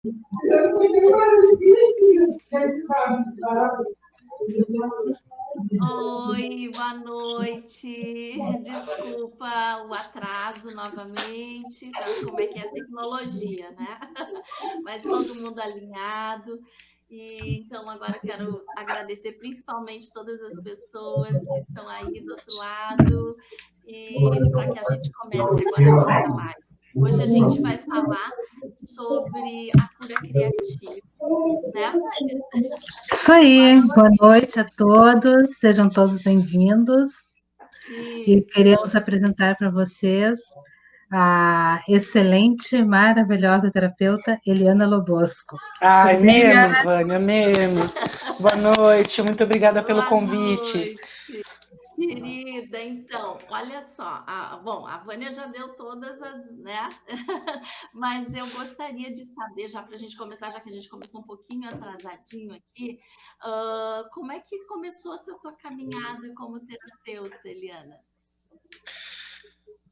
Oi, boa noite. Desculpa o atraso novamente. Sabe como é que é a tecnologia, né? Mas todo mundo alinhado. E então agora eu quero agradecer principalmente todas as pessoas que estão aí do outro lado e para que a gente comece agora a nossa live. Hoje a gente vai falar sobre a cura criativa, né, Vânia? Isso aí, boa noite a todos, sejam todos bem-vindos. E Isso. queremos apresentar para vocês a excelente, maravilhosa terapeuta Eliana Lobosco. Ai, Tudo bem, menos, Eliana? Vânia, menos. Boa noite, muito obrigada pelo Boa convite. noite, querida. Então, olha só, bom, a Vânia já deu todas as, né? Mas eu gostaria de saber, já para a gente começar, já que a gente começou um pouquinho atrasadinho aqui, como é que começou essa tua caminhada como terapeuta, Eliana?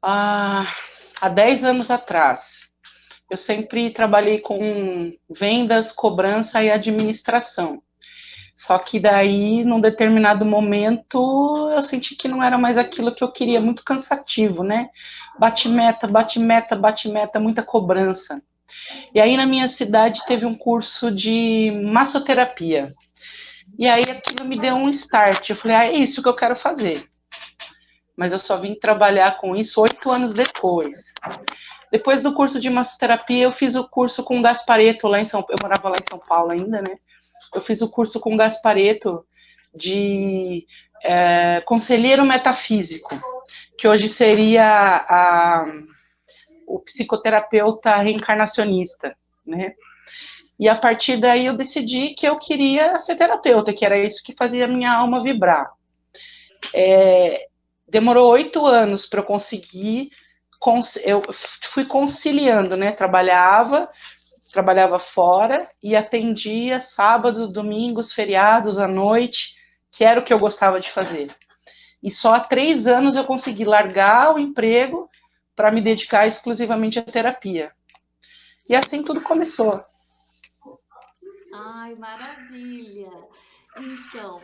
Há 10 anos atrás, eu sempre trabalhei com vendas, cobrança e administração. Só que daí, num determinado momento, eu senti que não era mais aquilo que eu queria, muito cansativo, né? Bate meta, bate meta, bate meta, muita cobrança. E aí, na minha cidade, teve um curso de massoterapia. E aí, aquilo me deu um start. Eu falei, é isso que eu quero fazer. Mas eu só vim trabalhar com isso 8 anos depois. Depois do curso de massoterapia, eu fiz o curso com o Gaspareto, lá em São Paulo. Eu morava lá em São Paulo ainda, né? Eu fiz o curso com o Gaspareto de conselheiro metafísico, que hoje seria o psicoterapeuta reencarnacionista, né? E a partir daí eu decidi que eu queria ser terapeuta, que era isso que fazia a minha alma vibrar. Demorou 8 anos para eu conseguir, eu fui conciliando, né? Trabalhava fora e atendia sábados, domingos, feriados, à noite, que era o que eu gostava de fazer. E só há 3 anos eu consegui largar o emprego para me dedicar exclusivamente à terapia. E assim tudo começou. Ai, maravilha! Então,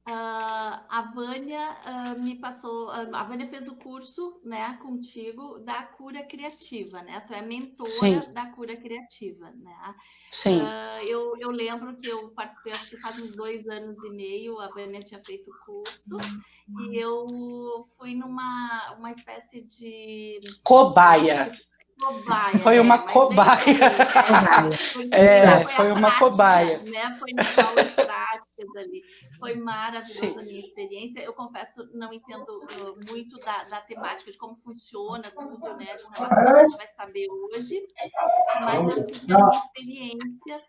a Vânia me passou, a Vânia fez o curso, né, contigo da cura criativa, né? Tu é mentora Sim. da cura criativa, né? Sim. Eu lembro que eu participei, acho que faz uns 2 anos e meio, a Vânia tinha feito o curso e eu fui uma espécie de Cobaia. Cobaia, Foi uma mas bem isso cobaia. porque foi Foi a uma prática, cobaia. né? Foi nas aulas práticas ali. Foi maravilhosa Sim. a minha experiência. Eu confesso, não entendo muito da temática, de como funciona tudo, né? Com relação a isso, a gente vai saber hoje. Mas eu tive a minha experiência,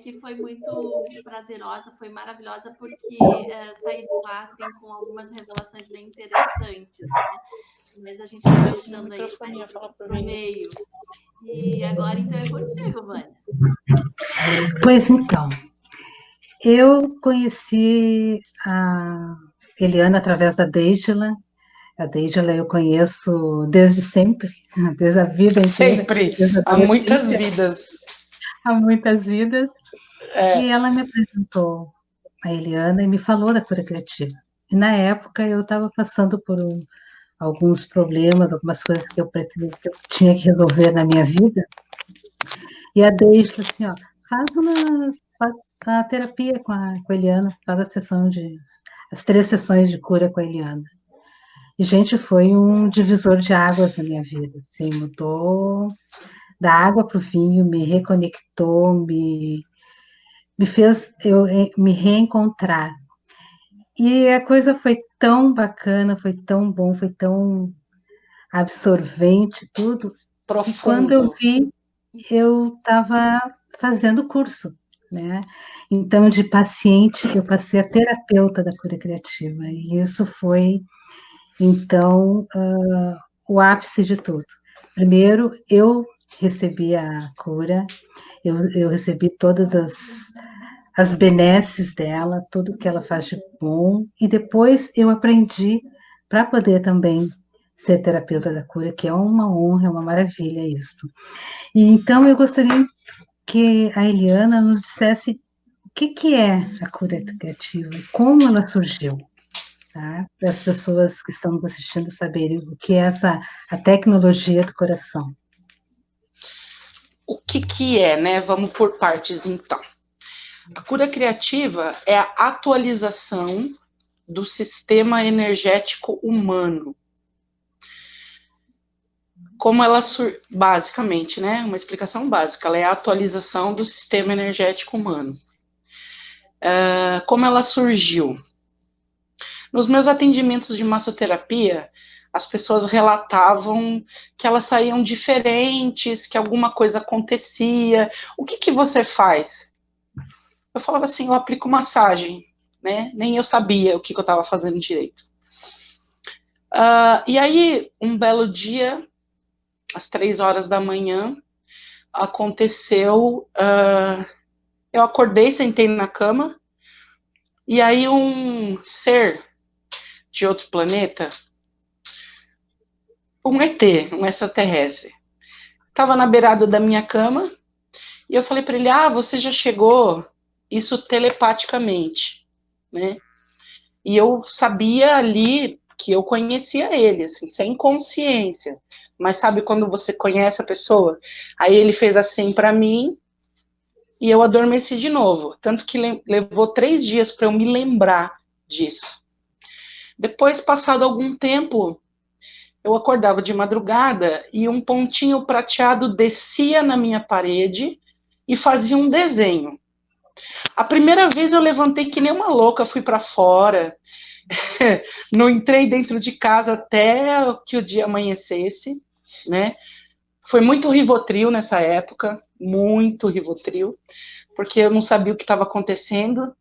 que foi muito prazerosa, foi maravilhosa, porque saí de lá assim, com algumas revelações bem interessantes, né? Mas a gente vai deixando aí mais pro meio. E agora, então, é contigo, Vânia. Pois então, eu conheci a Eliana através da Deidila. A Deidila eu conheço desde sempre, desde a vida inteira. Sempre. Desde a Há muitas adolescência, vidas. há muitas vidas. E ela me apresentou a Eliana e me falou da cura criativa. E na época eu estava passando por alguns problemas, algumas coisas que eu tinha que resolver na minha vida. E a Deise falou assim, ó, faz a terapia com a Eliana, faz as 3 sessões de cura com a Eliana. E, gente, foi um divisor de águas na minha vida, assim, mudou da água para o vinho, me reconectou, me fez eu me reencontrar. E a coisa foi tão bacana, foi tão bom, foi tão absorvente, tudo. Profundo. E quando eu vi, eu estava fazendo curso, né? Então, de paciente, eu passei a terapeuta da cura criativa. E isso foi, então, o ápice de tudo. Primeiro, eu recebi a cura, eu recebi todas as benesses dela, tudo que ela faz de bom, e depois eu aprendi para poder também ser terapeuta da cura, que é uma honra, é uma maravilha isso. E então eu gostaria que a Eliana nos dissesse o que é a cura criativa, como ela surgiu, tá? Para as pessoas que estão nos assistindo saberem o que é a tecnologia do coração. O que é, né? Vamos por partes, então. A cura criativa é a atualização do sistema energético humano. Como ela basicamente, né? Uma explicação básica, ela é a atualização do sistema energético humano. Como ela surgiu? Nos meus atendimentos de massoterapia, as pessoas relatavam que elas saíam diferentes, que alguma coisa acontecia. O que você faz? Eu falava assim, eu aplico massagem, né? Nem eu sabia o que eu estava fazendo direito. E aí, um belo dia, às 3 horas da manhã, aconteceu, eu acordei, sentei na cama, e aí um ser de outro planeta, um ET, um extraterrestre, estava na beirada da minha cama, e eu falei para ele, você já chegou, isso telepaticamente, né? E eu sabia ali que eu conhecia ele, assim, sem consciência. Mas sabe quando você conhece a pessoa? Aí ele fez assim para mim e eu adormeci de novo. Tanto que levou 3 dias para eu me lembrar disso. Depois, passado algum tempo, eu acordava de madrugada e um pontinho prateado descia na minha parede e fazia um desenho. A primeira vez eu levantei que nem uma louca, fui para fora, não entrei dentro de casa até que o dia amanhecesse, né? Foi muito Rivotril nessa época, muito Rivotril, porque eu não sabia o que estava acontecendo.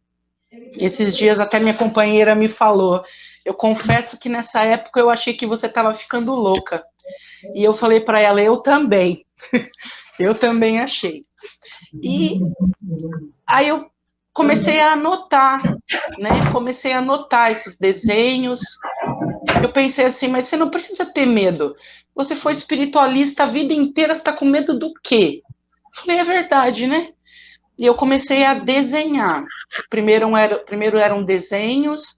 Esses dias até minha companheira me falou, eu confesso que nessa época eu achei que você estava ficando louca. E eu falei para ela, eu também. Eu também achei. E aí eu comecei a anotar, né? Comecei a anotar esses desenhos. Eu pensei assim, mas você não precisa ter medo. Você foi espiritualista a vida inteira, você está com medo do quê? Eu falei, é verdade, né? E eu comecei a desenhar. Primeiro eram desenhos,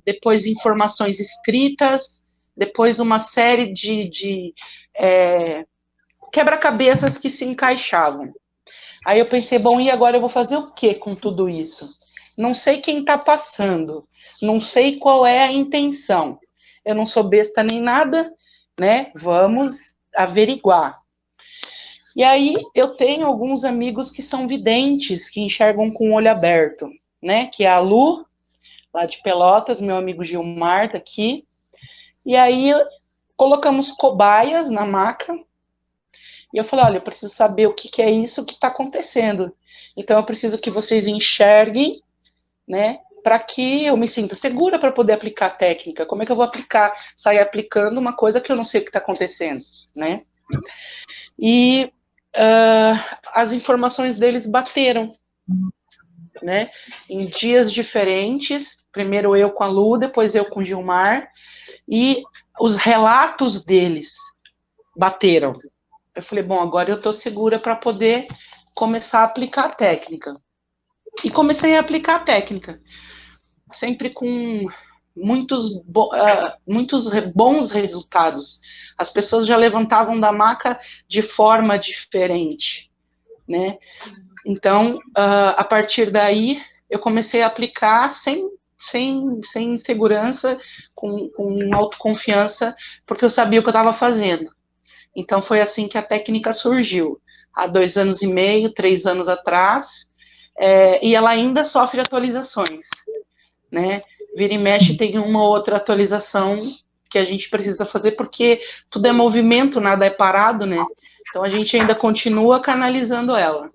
depois informações escritas, depois uma série de quebra-cabeças que se encaixavam. Aí eu pensei, bom, e agora eu vou fazer o que com tudo isso? Não sei quem está passando, não sei qual é a intenção. Eu não sou besta nem nada, né? Vamos averiguar. E aí eu tenho alguns amigos que são videntes, que enxergam com o olho aberto, né? Que é a Lu, lá de Pelotas, meu amigo Gilmar, daqui. E aí colocamos cobaias na maca. E eu falei, olha, eu preciso saber o que é isso que está acontecendo. Então eu preciso que vocês enxerguem, né? Para que eu me sinta segura para poder aplicar a técnica. Como é que eu vou sair aplicando uma coisa que eu não sei o que está acontecendo, né? E as informações deles bateram, né? Em dias diferentes, primeiro eu com a Lu, depois eu com o Gilmar, e os relatos deles bateram. Eu falei, bom, agora eu estou segura para poder começar a aplicar a técnica. E comecei a aplicar a técnica, sempre com muitos bons resultados. As pessoas já levantavam da maca de forma diferente, né? Então, a partir daí, eu comecei a aplicar sem segurança, com autoconfiança, porque eu sabia o que eu estava fazendo. Então, foi assim que a técnica surgiu, há 2 anos e meio, 3 anos atrás, e ela ainda sofre atualizações, né? Vira e mexe tem uma outra atualização que a gente precisa fazer, porque tudo é movimento, nada é parado, né? Então, a gente ainda continua canalizando ela.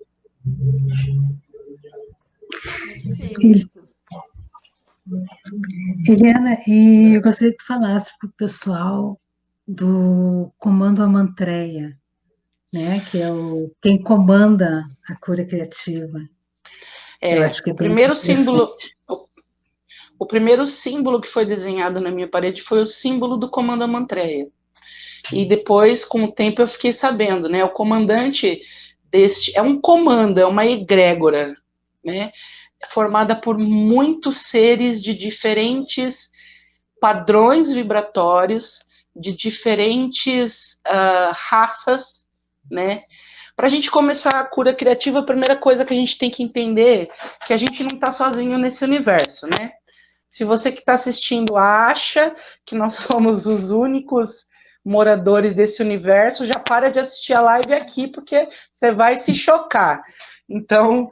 Eliana, e gostaria que tu falasse para o pessoal do Comando Amantreia, né? Que é quem comanda a cura criativa. Eu acho que é bem o primeiro símbolo que foi desenhado na minha parede foi o símbolo do Comando Amantreia. E depois, com o tempo, eu fiquei sabendo, né? O comandante é um comando, é uma egrégora, né? Formada por muitos seres de diferentes padrões vibratórios, de diferentes raças, né? Para a gente começar a cura criativa, a primeira coisa que a gente tem que entender é que a gente não está sozinho nesse universo, né? Se você que está assistindo acha que nós somos os únicos moradores desse universo, já para de assistir a live aqui, porque você vai se chocar. Então,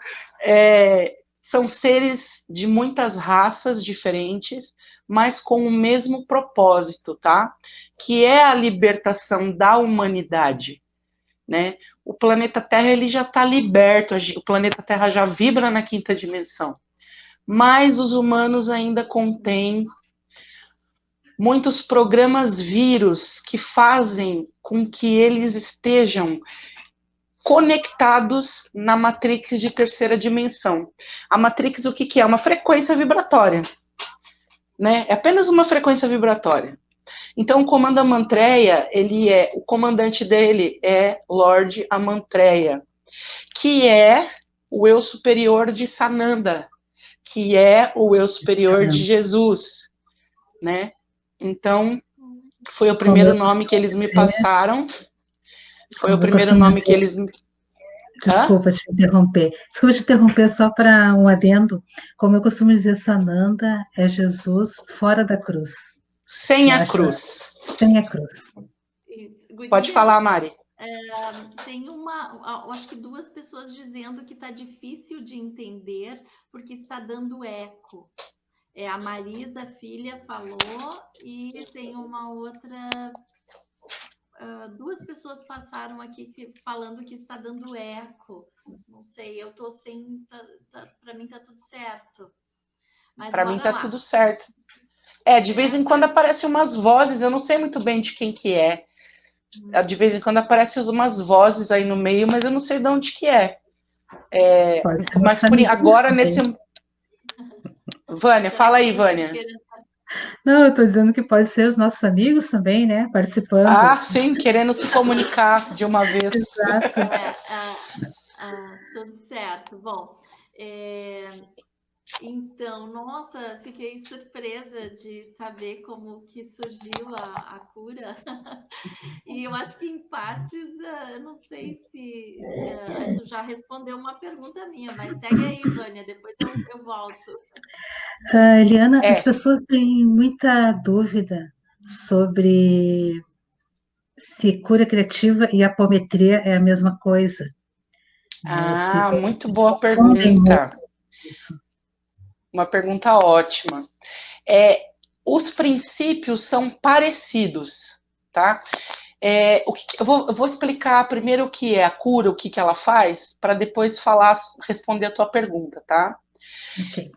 são seres de muitas raças diferentes, mas com o mesmo propósito, tá? Que é a libertação da humanidade, né? O planeta Terra, ele já está liberto, o planeta Terra já vibra na quinta dimensão, mas os humanos ainda contêm muitos programas vírus que fazem com que eles estejam conectados na Matrix de terceira dimensão. A Matrix, o que é? Uma frequência vibratória, né? É apenas uma frequência vibratória. Então, o comando Amantreya, o comandante dele é Lorde Amantreya, que é o eu superior de Sananda, que é o eu superior de Jesus, né? Então, foi o primeiro nome que eles me passaram. Foi o primeiro nome que eles me... Desculpa te interromper. Desculpa te interromper só para um adendo. Como eu costumo dizer, Sananda é Jesus fora da cruz. Sem a cruz. Sem a cruz. Pode falar, Mari. Tem acho que 2 pessoas dizendo que está difícil de entender porque está dando eco. A Marisa, filha, falou, e tem uma outra... 2 pessoas passaram aqui falando que está dando eco. Não sei, eu estou sem... para mim está tudo certo. Para mim está tudo certo. De vez em quando aparecem umas vozes, eu não sei muito bem de quem que é. De vez em quando aparecem umas vozes aí no meio, mas eu não sei de onde que é. Mas agora, nesse... Vânia, fala aí, Vânia. Não, eu estou dizendo que pode ser os nossos amigos também, né? Participando. Ah, sim, querendo se comunicar de uma vez. Exato. Tudo certo. Bom, então, nossa, fiquei surpresa de saber como que surgiu a cura. E eu acho que, em partes, eu não sei se tu já respondeu uma pergunta minha, mas segue aí, Vânia, depois eu volto. Eliana, as pessoas têm muita dúvida sobre se cura criativa e apometria é a mesma coisa. Muito boa pergunta. Uma pergunta ótima. Os princípios são parecidos, tá? Eu vou explicar primeiro o que é a cura, o que ela faz, para depois responder a tua pergunta, tá? Ok.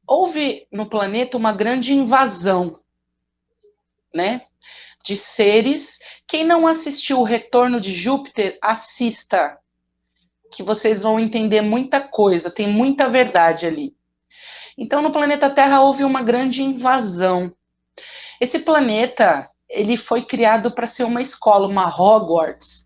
Houve no planeta uma grande invasão, né? De seres. Quem não assistiu o Retorno de Júpiter, assista, que vocês vão entender muita coisa, tem muita verdade ali. Então, no planeta Terra houve uma grande invasão. Esse planeta, ele foi criado para ser uma escola, uma Hogwarts,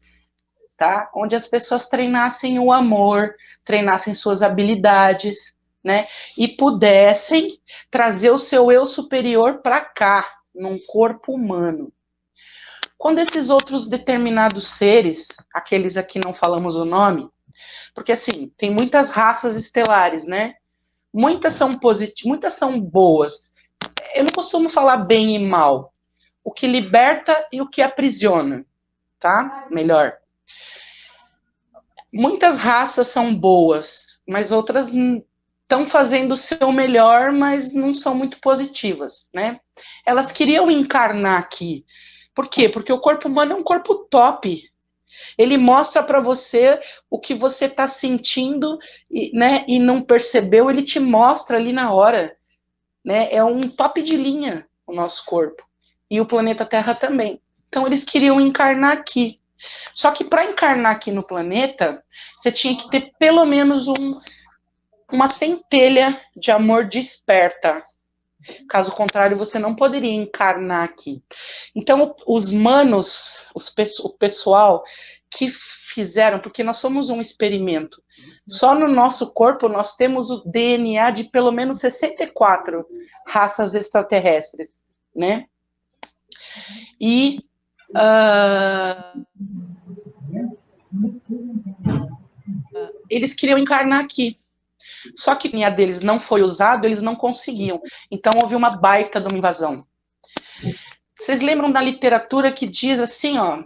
tá? Onde as pessoas treinassem o amor, treinassem suas habilidades, né? E pudessem trazer o seu eu superior para cá, num corpo humano. Quando esses outros determinados seres, aqueles aqui não falamos o nome, porque assim, tem muitas raças estelares, né? Muitas são positivas, muitas são boas. Eu não costumo falar bem e mal. O que liberta e o que aprisiona, tá? Melhor. Muitas raças são boas, mas outras estão fazendo o seu melhor, mas não são muito positivas, né? Elas queriam encarnar aqui. Por quê? Porque o corpo humano é um corpo top. Ele mostra para você o que você está sentindo, né, e não percebeu, ele te mostra ali na hora. Né? É um top de linha o nosso corpo. E o planeta Terra também. Então, eles queriam encarnar aqui. Só que para encarnar aqui no planeta, você tinha que ter pelo menos uma centelha de amor desperta. Caso contrário, você não poderia encarnar aqui. Então, os manos, o pessoal que fizeram, porque nós somos um experimento. Só no nosso corpo nós temos o DNA de pelo menos 64 raças extraterrestres, né? E eles queriam encarnar aqui. Só que o DNA deles não foi usado, eles não conseguiam. Então houve uma baita de uma invasão. Vocês lembram da literatura que diz assim, ó,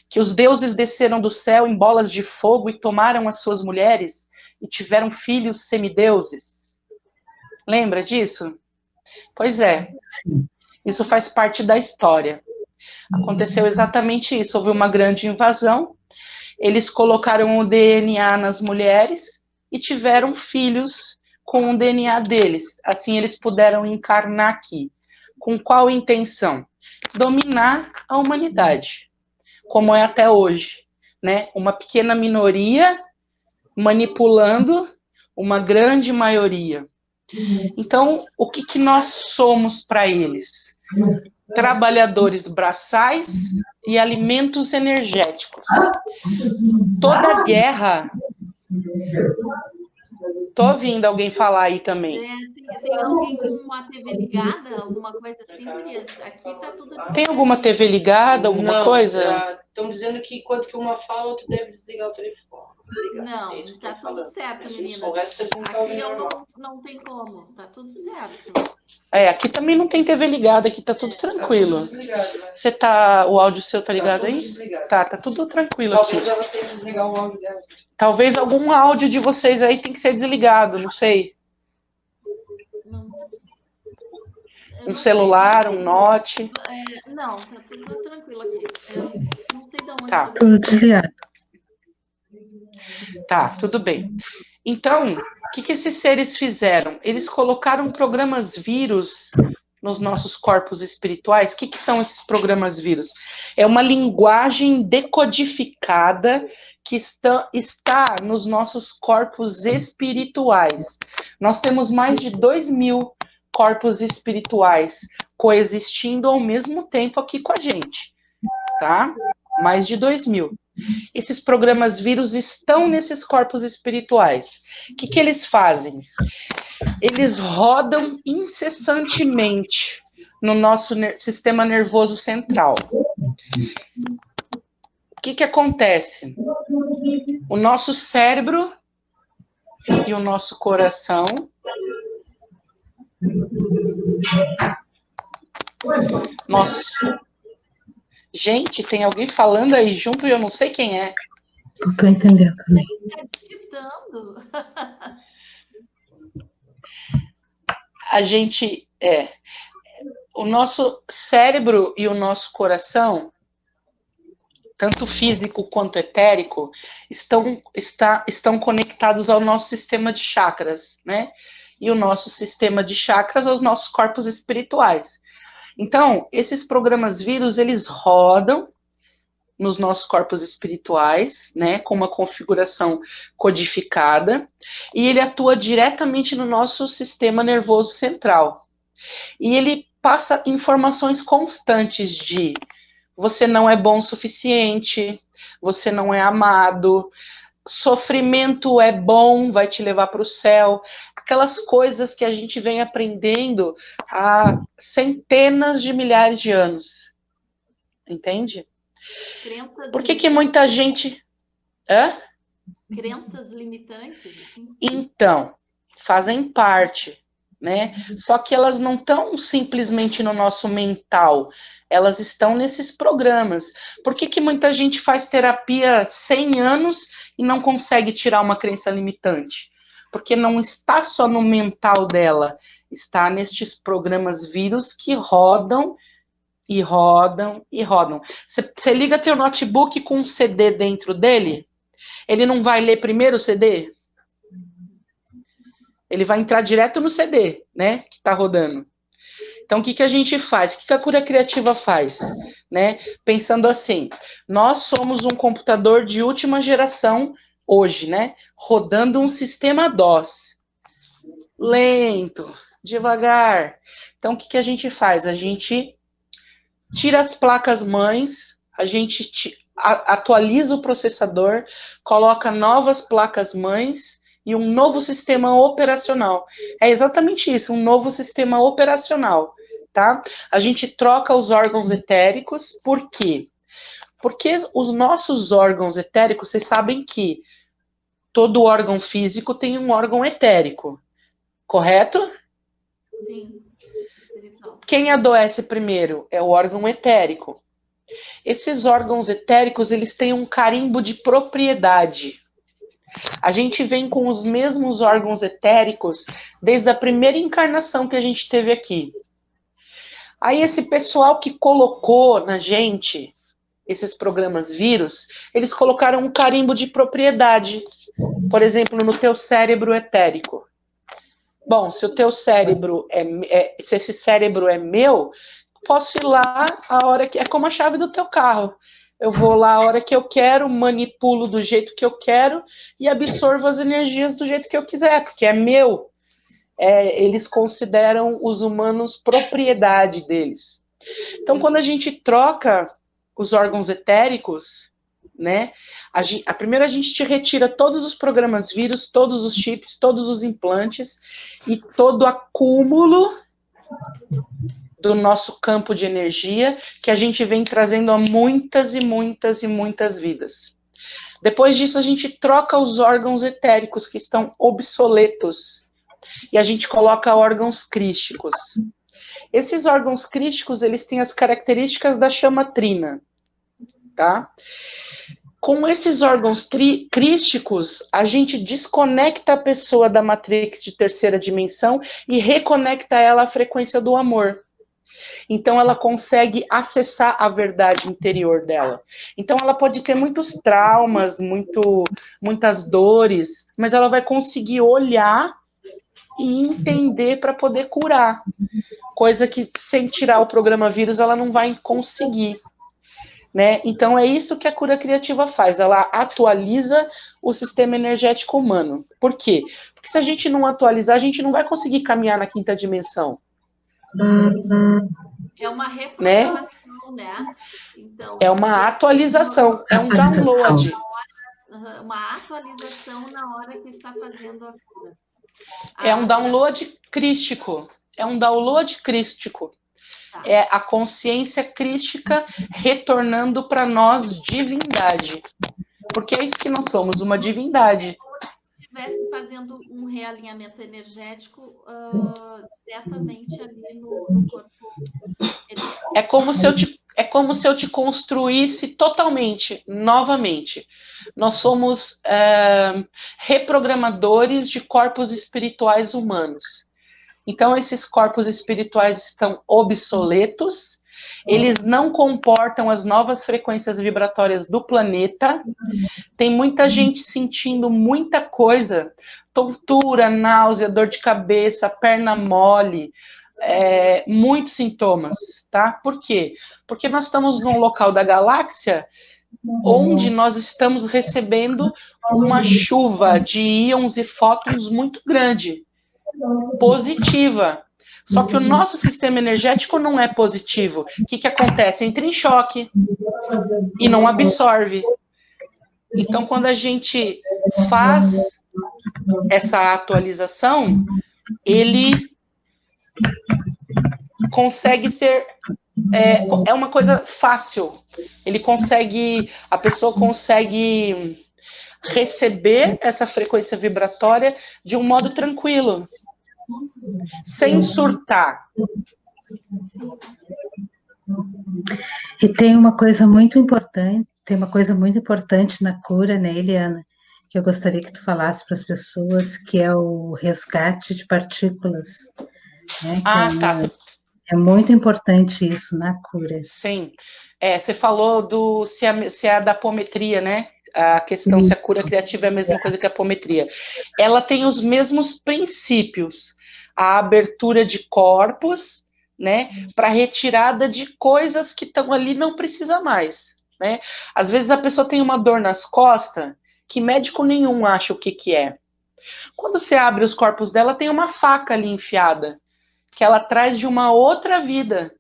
que os deuses desceram do céu em bolas de fogo e tomaram as suas mulheres e tiveram filhos semideuses? Lembra disso? Pois é. Isso faz parte da história. Aconteceu exatamente isso. Houve uma grande invasão. Eles colocaram o DNA nas mulheres e tiveram filhos com o DNA deles. Assim eles puderam encarnar aqui. Com qual intenção? Dominar a humanidade, como é até hoje, né? Uma pequena minoria manipulando uma grande maioria. Então, o que nós somos para eles? Trabalhadores braçais e alimentos energéticos. Toda guerra... Tô ouvindo alguém falar aí também. Tem alguém com uma TV ligada, alguma coisa assim, Cris? Aqui tá tudo diferente. Tem alguma TV ligada, alguma coisa? Estão dizendo que enquanto que uma fala, outro deve desligar o telefone. Não, tá tudo certo, meninas. Aqui eu não tem como, tá tudo certo. Aqui também não tem TV ligada, aqui tá tudo tranquilo. Tá tudo desligado, né? Você tá, o áudio seu tá ligado tudo aí? Desligado. Tá tudo tranquilo aqui. Talvez ela tenha que desligar o áudio dela. Talvez algum áudio de vocês aí tem que ser desligado, não sei. Um celular, um note. Não, tá tudo tranquilo aqui. Eu não sei de onde. Tá. Tudo desligado. Tá, tudo bem. Então, o que esses seres fizeram? Eles colocaram programas vírus nos nossos corpos espirituais. O que são esses programas vírus? É uma linguagem decodificada que está nos nossos corpos espirituais. Nós temos mais de 2.000 corpos espirituais coexistindo ao mesmo tempo aqui com a gente, tá? Mais de 2.000. Esses programas vírus estão nesses corpos espirituais. O que eles fazem? Eles rodam incessantemente no nosso sistema nervoso central. O que acontece? O nosso cérebro e o nosso coração Gente, tem alguém falando aí junto e eu não sei quem é. Não tô entendendo também. A gente o nosso cérebro e o nosso coração, tanto físico quanto etérico, estão conectados ao nosso sistema de chakras, né? E o nosso sistema de chakras aos nossos corpos espirituais. Então, esses programas vírus, eles rodam nos nossos corpos espirituais, né, com uma configuração codificada, e ele atua diretamente no nosso sistema nervoso central. E ele passa informações constantes de você não é bom o suficiente, você não é amado, sofrimento é bom, vai te levar para o céu. Aquelas coisas que a gente vem aprendendo há centenas de milhares de anos. Entende? Por que muita gente... Crenças limitantes? Assim? Então, fazem parte, né? Só que elas não estão simplesmente no nosso mental. Elas estão nesses programas. Por que muita gente faz terapia há 100 anos e não consegue tirar uma crença limitante? Porque não está só no mental dela, está nestes programas vírus que rodam e rodam e rodam. Você liga teu notebook com um CD dentro dele, ele não vai ler primeiro o CD? Ele vai entrar direto no CD, né, que está rodando. Então, o que a gente faz? O que a cura criativa faz? Né? Pensando assim, nós somos um computador de última geração hoje, né? Rodando um sistema DOS. Lento, devagar. Então, o que a gente faz? A gente tira as placas mães, a gente atualiza o processador, coloca novas placas mães e um novo sistema operacional. É exatamente isso, um novo sistema operacional, tá? A gente troca os órgãos etéricos, por quê? Porque os nossos órgãos etéricos, vocês sabem que todo órgão físico tem um órgão etérico, correto? Sim. Espiritual. Quem adoece primeiro é o órgão etérico. Esses órgãos etéricos, eles têm um carimbo de propriedade. A gente vem com os mesmos órgãos etéricos desde a primeira encarnação que a gente teve aqui. Aí esse pessoal que colocou na gente esses programas vírus, eles colocaram um carimbo de propriedade. Por exemplo, no teu cérebro etérico. Bom, se o teu cérebro se esse cérebro é meu, posso ir lá a hora que... É como a chave do teu carro. Eu vou lá a hora que eu quero, manipulo do jeito que eu quero e absorvo as energias do jeito que eu quiser, porque é meu. Eles consideram os humanos propriedade deles. Então, quando a gente troca os órgãos etéricos, né, primeiro a gente te retira todos os programas vírus, todos os chips, todos os implantes e todo o acúmulo do nosso campo de energia que a gente vem trazendo há muitas e muitas e muitas vidas. Depois disso, a gente troca os órgãos etéricos que estão obsoletos e a gente coloca órgãos crísticos. Esses órgãos crísticos, eles têm as características da chama trina, tá? Com esses órgãos crísticos, a gente desconecta a pessoa da matrix de terceira dimensão e reconecta ela à frequência do amor. Então, ela consegue acessar a verdade interior dela. Então, ela pode ter muitos traumas, muitas dores, mas ela vai conseguir olhar e entender para poder curar. Coisa que, sem tirar o programa vírus, ela não vai conseguir. Né? Então, é isso que a cura criativa faz. Ela atualiza o sistema energético humano. Por quê? Porque se a gente não atualizar, a gente não vai conseguir caminhar na quinta dimensão. É uma reprogramação, né? Então, é uma atualização, é um download. Uma atualização na hora que está fazendo a cura. É um download crístico. É um download crístico. É a consciência crística retornando para nós divindade. Porque é isso que nós somos, uma divindade. Se estivesse fazendo um realinhamento energético diretamente ali no corpo. É como se eu te construísse totalmente, novamente. Nós somos reprogramadores de corpos espirituais humanos. Então, esses corpos espirituais estão obsoletos, eles não comportam as novas frequências vibratórias do planeta. Tem muita gente sentindo muita coisa, tontura, náusea, dor de cabeça, perna mole, muitos sintomas, tá? Por quê? Porque nós estamos num local da galáxia onde nós estamos recebendo uma chuva de íons e fótons muito grande. Positiva. Só que o nosso sistema energético não é positivo. O que acontece? Entra em choque e não absorve. Então, quando a gente faz essa atualização, ele consegue ser... É uma coisa fácil. A pessoa consegue receber essa frequência vibratória de um modo tranquilo. Sem surtar. E tem uma coisa muito importante na cura, né, Eliana, que eu gostaria que tu falasse para as pessoas, que é o resgate de partículas. Né, é muito importante isso na cura. Sim. Você falou se é a da apometria, né? A questão se a cura criativa é a mesma coisa que a apometria. Ela tem os mesmos princípios. A abertura de corpos, né, para retirada de coisas que estão ali não precisa mais, né? Às vezes a pessoa tem uma dor nas costas que médico nenhum acha o que é. Quando você abre os corpos dela, tem uma faca ali enfiada. que ela traz de uma outra vida.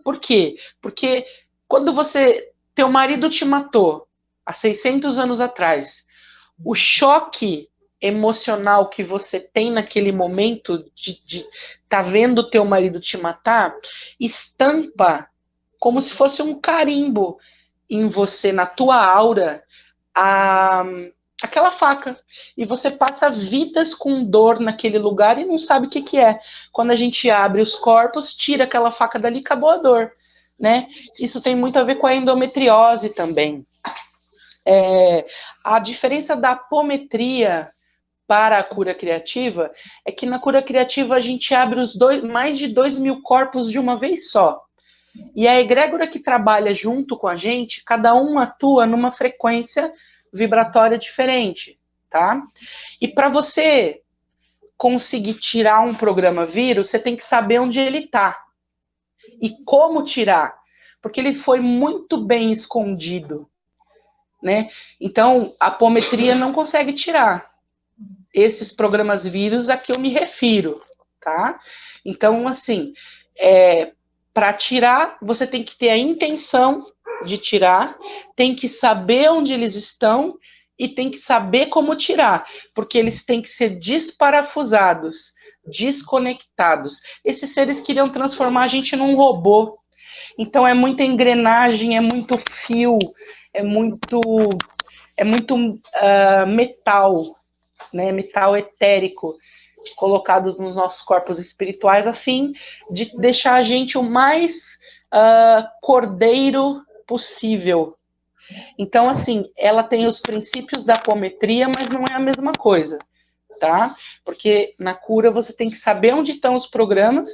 Por quê? Porque quando teu marido te matou há 600 anos atrás, o choque emocional que você tem naquele momento de tá vendo teu marido te matar, estampa como se fosse um carimbo em você, na tua aura, aquela faca. E você passa vidas com dor naquele lugar e não sabe o que é. Quando a gente abre os corpos, tira aquela faca dali, acabou a dor, né? Isso tem muito a ver com a endometriose também. A diferença da apometria para a cura criativa é que na cura criativa a gente abre mais de 2.000 corpos de uma vez só. E a egrégora que trabalha junto com a gente, cada um atua numa frequência vibratória diferente, tá? E para você conseguir tirar um programa vírus, você tem que saber onde ele está e como tirar, porque ele foi muito bem escondido, né? Então, a apometria não consegue tirar esses programas vírus a que eu me refiro, tá? Então, assim, para tirar, você tem que ter a intenção de tirar, tem que saber onde eles estão e tem que saber como tirar, porque eles têm que ser desparafusados, desconectados. Esses seres queriam transformar a gente num robô. Então é muita engrenagem, é muito fio, é muito metal, né? Metal etérico colocados nos nossos corpos espirituais, a fim de deixar a gente o mais cordeiro possível. Então, assim, ela tem os princípios da apometria, mas não é a mesma coisa, tá? Porque na cura você tem que saber onde estão os programas,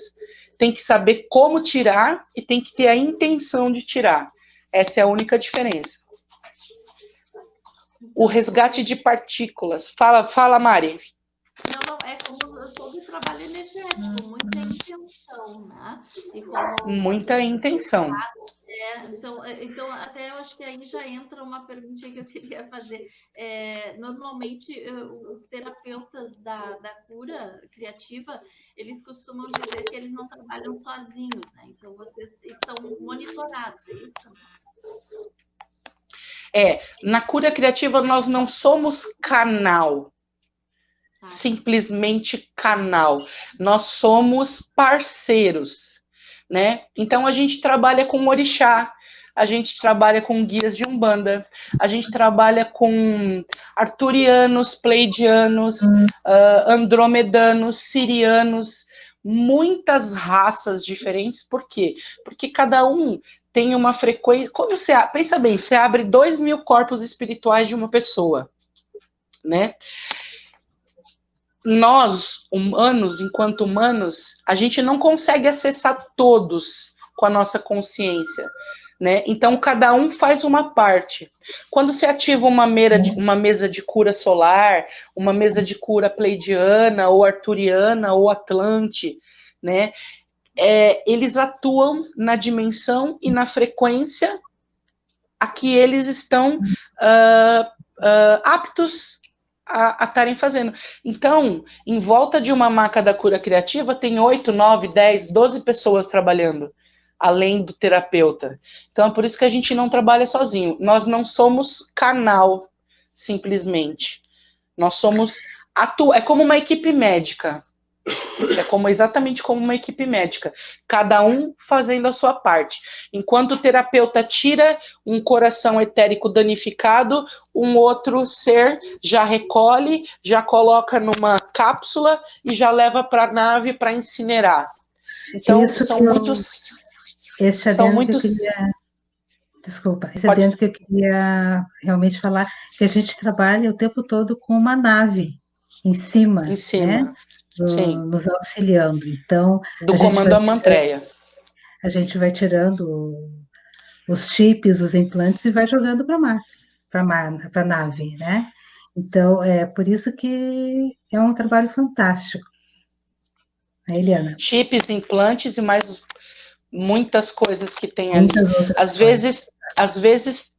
tem que saber como tirar e tem que ter a intenção de tirar. Essa é a única diferença. O resgate de partículas. Fala, Mari. Não, é como todo trabalho energético, muita intenção, né? E como muita intenção. Então, até eu acho que aí já entra uma perguntinha que eu queria fazer. Normalmente, os terapeutas da cura criativa, eles costumam dizer que eles não trabalham sozinhos, né? Então, vocês estão monitorados, é isso? Na cura criativa nós não somos canal, simplesmente canal. Nós somos parceiros, né? Então a gente trabalha com orixá, a gente trabalha com guias de umbanda, a gente trabalha com arturianos, pleidianos, andromedanos, sirianos, muitas raças diferentes. Por quê? Porque cada um tem uma frequência. Como pensa bem, você abre 2.000 corpos espirituais de uma pessoa, né? Nós, humanos, enquanto humanos, a gente não consegue acessar todos com a nossa consciência, né? Então, cada um faz uma parte. Quando se ativa uma mesa de cura solar, uma mesa de cura pleidiana, ou arturiana, ou atlante, né? Eles atuam na dimensão e na frequência a que eles estão aptos a estarem fazendo. Então, em volta de uma maca da cura criativa, tem 8, 9, 10, 12 pessoas trabalhando, além do terapeuta. Então, é por isso que a gente não trabalha sozinho. Nós não somos canal, simplesmente. Nós somos... É como uma equipe médica. Exatamente como uma equipe médica. Cada um fazendo a sua parte. Enquanto o terapeuta tira um coração etérico danificado, um outro ser já recolhe, já coloca numa cápsula e já leva para a nave para incinerar. Então, são muitos... Desculpa, esse é dentro que eu queria realmente falar, que a gente trabalha o tempo todo com uma nave em cima. Né? Nos auxiliando. Então, do comando Amantreia. A gente vai tirando os chips, os implantes e vai jogando para a nave, né? Então, é por isso que é um trabalho fantástico. A Eliana. Chips, implantes e mais muitas coisas que tem ali. Às vezes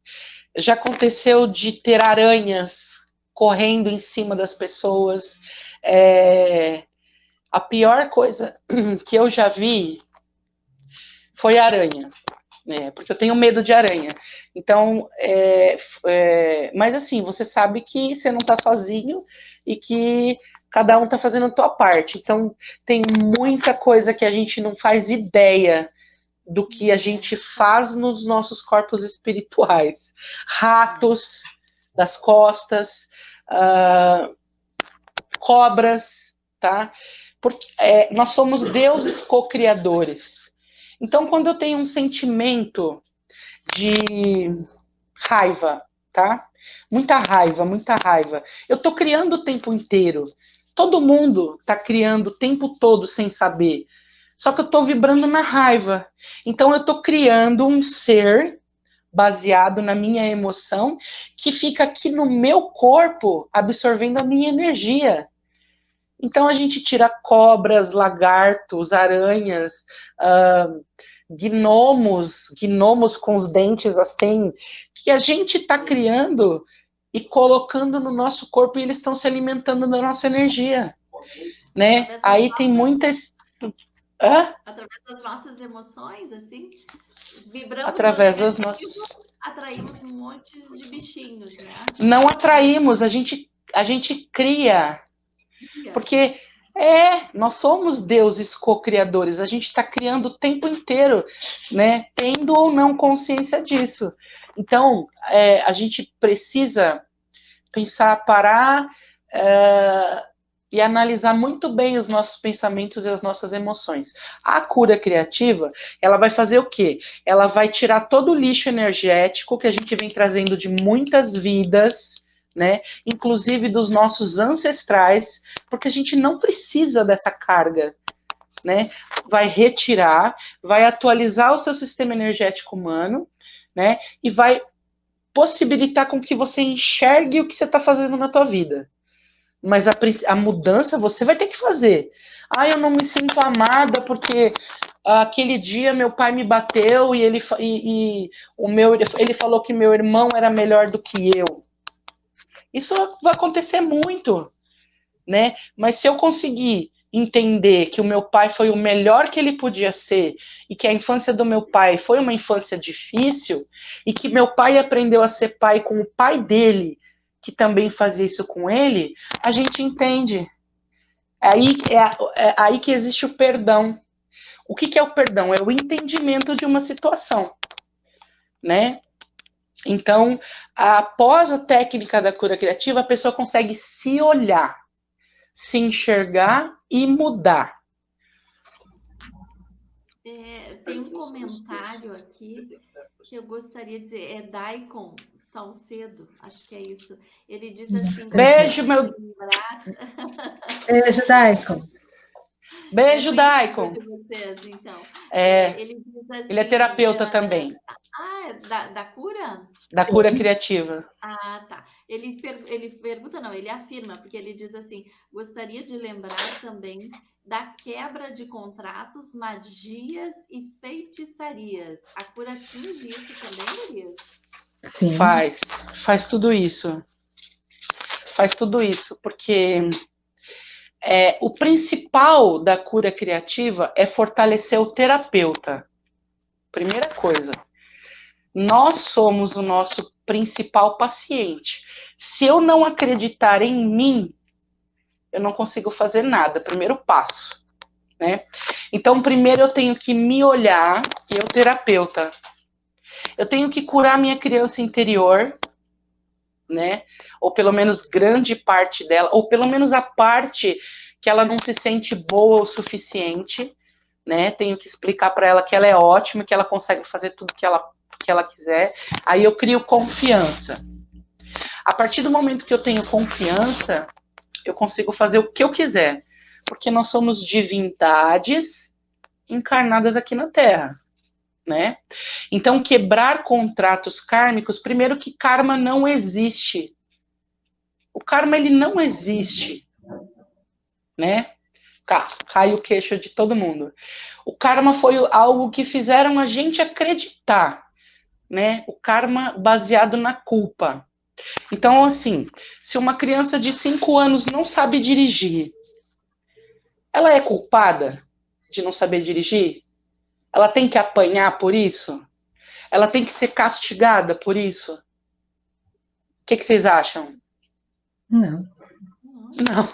já aconteceu de ter aranhas correndo em cima das pessoas. A pior coisa que eu já vi foi aranha, né? Porque eu tenho medo de aranha. Então, mas assim, você sabe que você não está sozinho e que cada um está fazendo a sua parte. Então, tem muita coisa que a gente não faz ideia do que a gente faz nos nossos corpos espirituais. Ratos das costas, cobras, tá? Porque nós somos deuses co-criadores. Então, quando eu tenho um sentimento de raiva, tá? Muita raiva. Eu tô criando o tempo inteiro. Todo mundo tá criando o tempo todo sem saber. Só que eu tô vibrando na raiva. Então, eu tô criando um ser baseado na minha emoção que fica aqui no meu corpo absorvendo a minha energia. Então, a gente tira cobras, lagartos, aranhas, gnomos com os dentes assim, que a gente está criando e colocando no nosso corpo e eles estão se alimentando da nossa energia, né? Aí tem muitas... Através das nossas emoções, assim, vibramos através das nossas... atraímos montes de bichinhos, né? Não atraímos, a gente cria. Porque nós somos deuses co-criadores, a gente está criando o tempo inteiro, né? Tendo ou não consciência disso. Então, a gente precisa pensar, parar e analisar muito bem os nossos pensamentos e as nossas emoções. A cura criativa, ela vai fazer o quê? Ela vai tirar todo o lixo energético que a gente vem trazendo de muitas vidas, né? Inclusive dos nossos ancestrais, porque a gente não precisa dessa carga, né? Vai retirar, vai atualizar o seu sistema energético humano, né? E vai possibilitar com que você enxergue o que você está fazendo na tua vida. Mas a mudança você vai ter que fazer. Eu não me sinto amada porque aquele dia meu pai me bateu e ele falou que meu irmão era melhor do que eu. Isso vai acontecer muito, né? Mas se eu conseguir entender que o meu pai foi o melhor que ele podia ser e que a infância do meu pai foi uma infância difícil e que meu pai aprendeu a ser pai com o pai dele, que também fazia isso com ele, a gente entende. É aí que existe o perdão. O que é o perdão? É o entendimento de uma situação, né? Então, após a técnica da cura criativa, a pessoa consegue se olhar, se enxergar e mudar. Tem um comentário aqui que eu gostaria de dizer, Daikon Salcedo, acho que é isso. Ele diz assim... Beijo, meu... Beijo, Daikon. Beijo, Daikon. De vocês, então. Ele diz assim, ele é terapeuta também. Da cura? Da cura criativa. Tá. Ele pergunta, não, ele afirma, porque ele diz assim, gostaria de lembrar também da quebra de contratos, magias e feitiçarias. A cura atinge isso também, Maria? Sim. Faz tudo isso. Faz tudo isso, porque o principal da cura criativa é fortalecer o terapeuta. Primeira coisa. Nós somos o nosso principal paciente. Se eu não acreditar em mim, eu não consigo fazer nada. Primeiro passo, né? Então, primeiro eu tenho que me olhar, eu, terapeuta. Eu tenho que curar minha criança interior, né? Ou pelo menos grande parte dela, ou pelo menos a parte que ela não se sente boa o suficiente, né? Tenho que explicar para ela que ela é ótima, que ela consegue fazer tudo que ela quiser. Aí eu crio confiança. A partir do momento que eu tenho confiança, eu consigo fazer o que eu quiser, porque nós somos divindades encarnadas aqui na Terra, né? Então, quebrar contratos kármicos, primeiro que karma não existe. O karma, ele não existe, né? Cai o queixo de todo mundo. O karma foi algo que fizeram a gente acreditar, né? O karma baseado na culpa. Então, assim, se uma criança de 5 anos não sabe dirigir, ela é culpada de não saber dirigir? Ela tem que apanhar por isso? Ela tem que ser castigada por isso? O que vocês acham? Não. Não.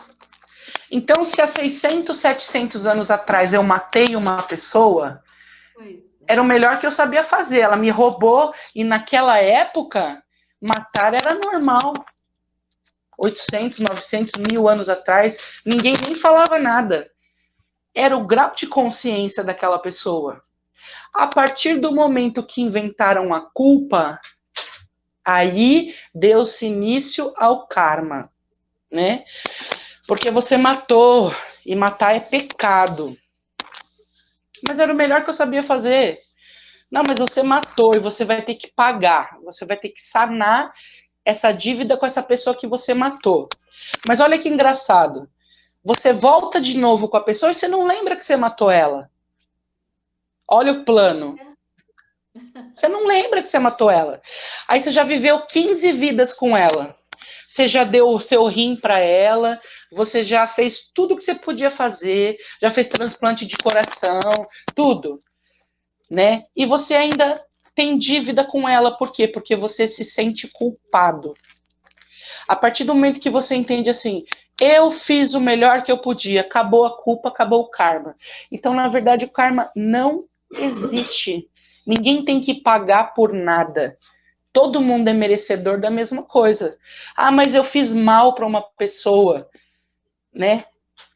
Então, se há 600, 700 anos atrás eu matei uma pessoa, era o melhor que eu sabia fazer. Ela me roubou e naquela época, matar era normal. 800, 900, 1000 anos atrás, ninguém nem falava nada. Era o grau de consciência daquela pessoa. A partir do momento que inventaram a culpa, aí deu-se início ao karma, né? Porque você matou, e matar é pecado. Mas era o melhor que eu sabia fazer. Não, mas você matou e você vai ter que pagar. Você vai ter que sanar essa dívida com essa pessoa que você matou. Mas olha que engraçado. Você volta de novo com a pessoa e você não lembra que você matou ela. Olha o plano. Você não lembra que você matou ela. Aí você já viveu 15 vidas com ela. Você já deu o seu rim para ela, você já fez tudo que você podia fazer, já fez transplante de coração, tudo, né? E você ainda tem dívida com ela, por quê? Porque você se sente culpado. A partir do momento que você entende assim, eu fiz o melhor que eu podia, acabou a culpa, acabou o karma. Então, na verdade, o karma não existe. Ninguém tem que pagar por nada. Todo mundo é merecedor da mesma coisa. Ah, mas eu fiz mal para uma pessoa, né?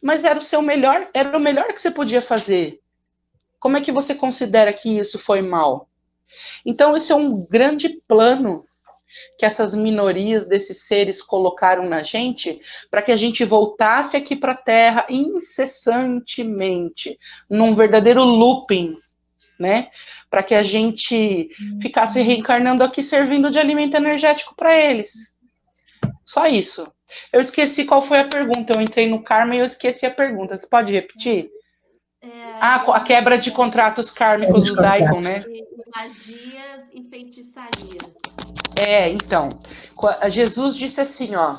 Mas era o melhor que você podia fazer. Como é que você considera que isso foi mal? Então, esse é um grande plano que essas minorias desses seres colocaram na gente para que a gente voltasse aqui para a Terra incessantemente, num verdadeiro looping, né? Para que a gente ficasse reencarnando aqui servindo de alimento energético para eles. Só isso. Eu esqueci qual foi a pergunta. Eu entrei no karma e eu esqueci a pergunta. Você pode repetir? A quebra de contratos kármicos do Daikon, né? Magias e feitiçarias. Então, Jesus disse assim, ó,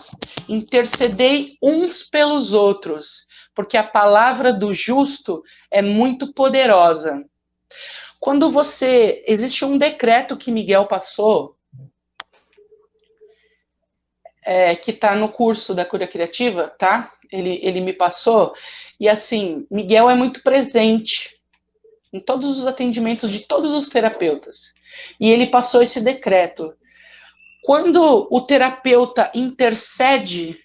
intercedei uns pelos outros, porque a palavra do justo é muito poderosa. Quando existe um decreto que Miguel passou, que está no curso da cura criativa, tá? Ele me passou, e assim, Miguel é muito presente em todos os atendimentos de todos os terapeutas. E ele passou esse decreto. Quando o terapeuta intercede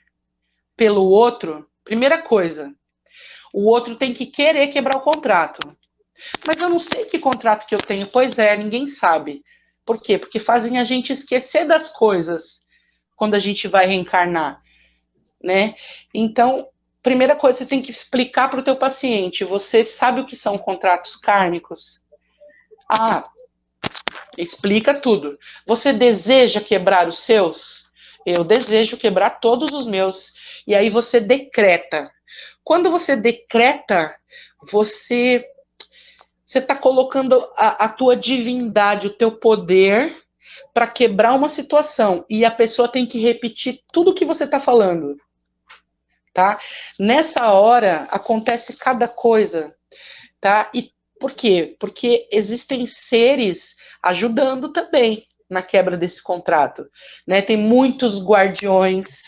pelo outro, primeira coisa, o outro tem que querer quebrar o contrato. Mas eu não sei que contrato que eu tenho. Pois é, ninguém sabe. Por quê? Porque fazem a gente esquecer das coisas quando a gente vai reencarnar, né? Então, primeira coisa, você tem que explicar para o teu paciente. Você sabe o que são contratos kármicos? Explica tudo. Você deseja quebrar os seus? Eu desejo quebrar todos os meus. E aí você decreta. Quando você decreta, você está colocando a tua divindade, o teu poder para quebrar uma situação. E a pessoa tem que repetir tudo o que você está falando. Tá? Nessa hora, acontece cada coisa. Tá? E por quê? Porque existem seres ajudando também na quebra desse contrato. Né? Tem muitos guardiões,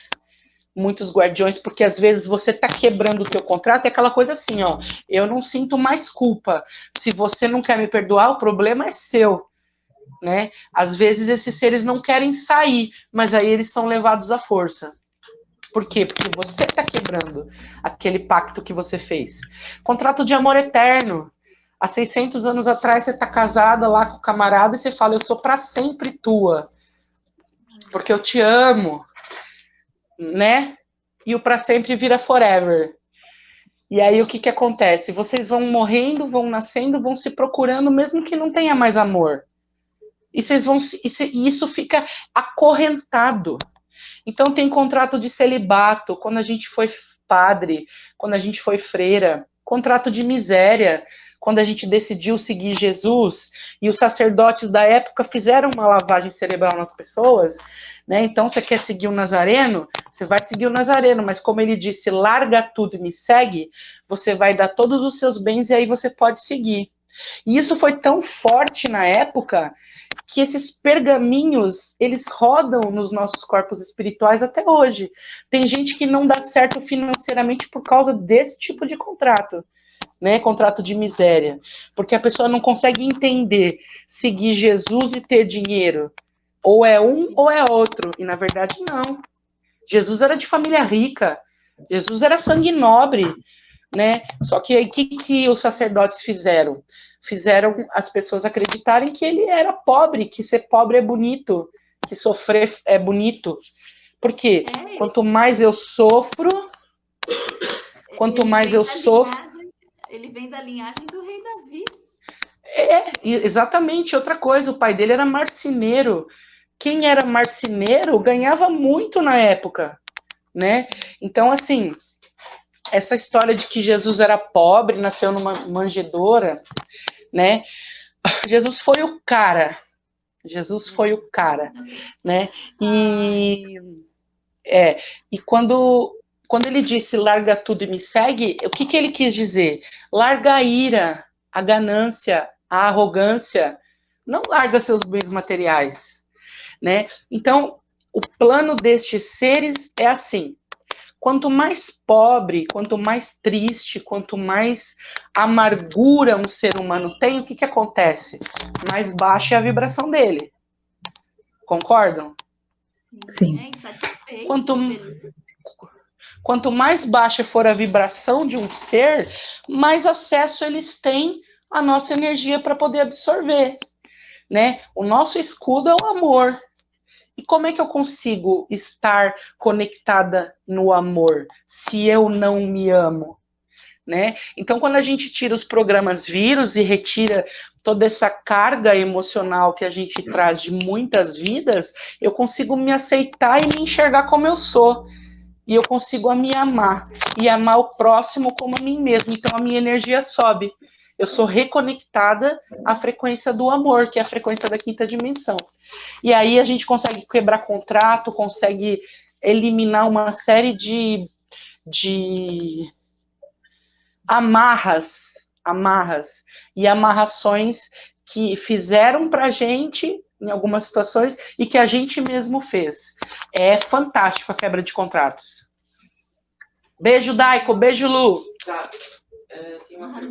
porque às vezes você está quebrando o teu contrato, é aquela coisa assim, ó, eu não sinto mais culpa. Se você não quer me perdoar, o problema é seu. Né? Às vezes esses seres não querem sair, mas aí eles são levados à força. Por quê? Porque você está quebrando aquele pacto que você fez. Contrato de amor eterno. Há 600 anos atrás, você está casada lá com o camarada e você fala, eu sou para sempre tua. Porque eu te amo. Né? E o para sempre vira forever. E aí o que acontece? Vocês vão morrendo, vão nascendo, vão se procurando, mesmo que não tenha mais amor. E isso fica acorrentado. Então tem contrato de celibato, quando a gente foi padre, quando a gente foi freira, contrato de miséria, quando a gente decidiu seguir Jesus, e os sacerdotes da época fizeram uma lavagem cerebral nas pessoas, né? Então, você quer seguir o Nazareno? Você vai seguir o Nazareno, mas como ele disse, larga tudo e me segue, você vai dar todos os seus bens e aí você pode seguir. E isso foi tão forte na época que esses pergaminhos, eles rodam nos nossos corpos espirituais até hoje. Tem gente que não dá certo financeiramente por causa desse tipo de contrato, né? Contrato de miséria. Porque a pessoa não consegue entender seguir Jesus e ter dinheiro. Ou é um ou é outro. E na verdade não. Jesus era de família rica. Jesus era sangue nobre, né? Só que aí o que os sacerdotes fizeram? Fizeram as pessoas acreditarem que ele era pobre, que ser pobre é bonito, que sofrer é bonito. Por quê? Quanto mais eu sofro, Ele vem da linhagem do rei Davi. Exatamente. Outra coisa, o pai dele era marceneiro. Quem era marceneiro ganhava muito na época, né? Então, assim, essa história de que Jesus era pobre, nasceu numa manjedoura, né? Jesus foi o cara. Jesus foi o cara, né? E quando ele disse larga tudo e me segue, o que ele quis dizer? Larga a ira, a ganância, a arrogância. Não larga seus bens materiais, né? Então, o plano destes seres é assim: quanto mais pobre, quanto mais triste, quanto mais amargura um ser humano tem, o que acontece? Mais baixa é a vibração dele. Concordam? Sim. Quanto mais baixa for a vibração de um ser, mais acesso eles têm à nossa energia para poder absorver, né? O nosso escudo é o amor. E como é que eu consigo estar conectada no amor se eu não me amo, né? Então, quando a gente tira os programas vírus e retira toda essa carga emocional que a gente traz de muitas vidas, eu consigo me aceitar e me enxergar como eu sou. E eu consigo me amar. E amar o próximo como a mim mesmo. Então, a minha energia sobe. Eu sou reconectada à frequência do amor, que é a frequência da quinta dimensão. E aí a gente consegue quebrar contrato, consegue eliminar uma série de amarras e amarrações que fizeram pra gente em algumas situações e que a gente mesmo fez. É fantástico a quebra de contratos. Beijo, Daico. Beijo, Lu. Tá.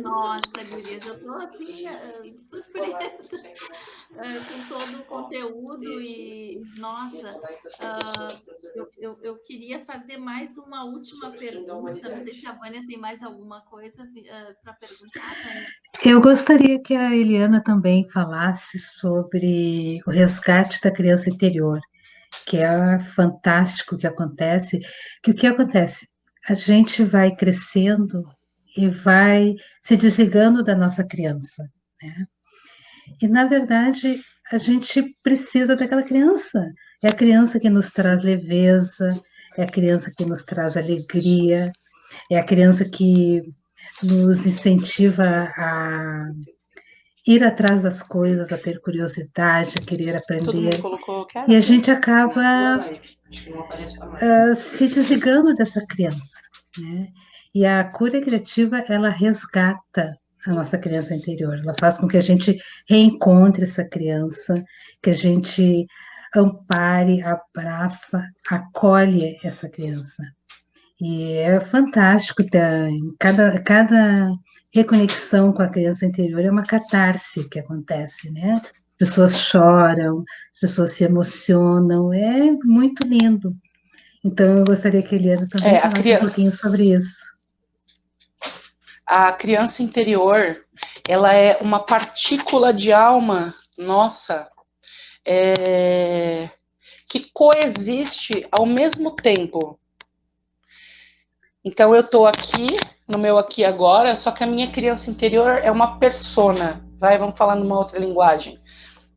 Nossa, gurias, eu tô assim, surpresa com todo o conteúdo e, nossa, eu queria fazer mais uma última pergunta. Não sei se a Vânia tem mais alguma coisa para perguntar, Vânia. Eu gostaria que a Eliana também falasse sobre o resgate da criança interior, que é fantástico que acontece. Que o que acontece? A gente vai crescendo e vai se desligando da nossa criança, né? E, na verdade, a gente precisa daquela criança. É a criança que nos traz leveza, é a criança que nos traz alegria, é a criança que nos incentiva a ir atrás das coisas, a ter curiosidade, a querer aprender. E a gente acaba se desligando dessa criança, né? E a cura criativa, ela resgata a nossa criança interior. Ela faz com que a gente reencontre essa criança, que a gente ampare, abraça, acolhe essa criança. E é fantástico, cada reconexão com a criança interior é uma catarse que acontece, né? As pessoas choram, as pessoas se emocionam, é muito lindo. Então, eu gostaria que a Eliana também falasse um pouquinho sobre isso. A criança interior, ela é uma partícula de alma nossa, que coexiste ao mesmo tempo. Então, eu estou aqui, no meu aqui agora, só que a minha criança interior é uma persona. Vamos falar numa outra linguagem.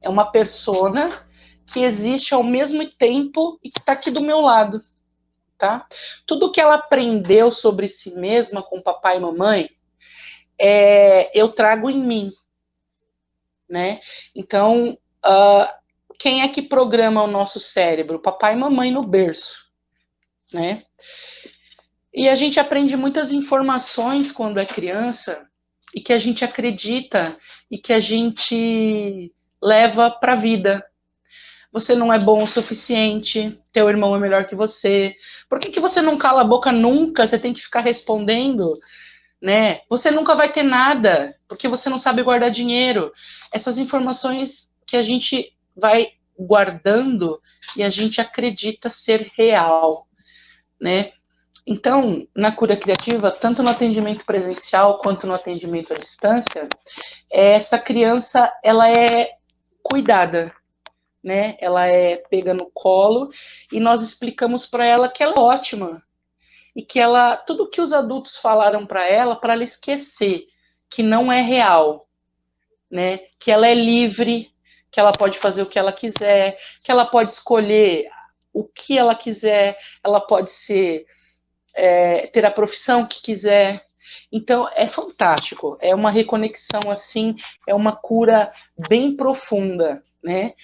É uma persona que existe ao mesmo tempo e que está aqui do meu lado, tá? Tudo que ela aprendeu sobre si mesma com papai e mamãe, eu trago em mim, né? Então, quem é que programa o nosso cérebro? Papai e mamãe no berço, né? E a gente aprende muitas informações quando é criança e que a gente acredita e que a gente leva para a vida. Você não é bom o suficiente, teu irmão é melhor que você. Por que você não cala a boca nunca? Você tem que ficar respondendo, né? Você nunca vai ter nada, porque você não sabe guardar dinheiro. Essas informações que a gente vai guardando e a gente acredita ser real, né? Então, na cura criativa, tanto no atendimento presencial quanto no atendimento à distância, essa criança, ela é cuidada, né? Ela é pega no colo e nós explicamos para ela que ela é ótima e que ela, tudo que os adultos falaram para ela esquecer, que não é real, né? Que ela é livre, que ela pode fazer o que ela quiser, que ela pode escolher o que ela quiser, ela pode ter a profissão que quiser. Então, é fantástico. É uma reconexão, assim, é uma cura bem profunda, né?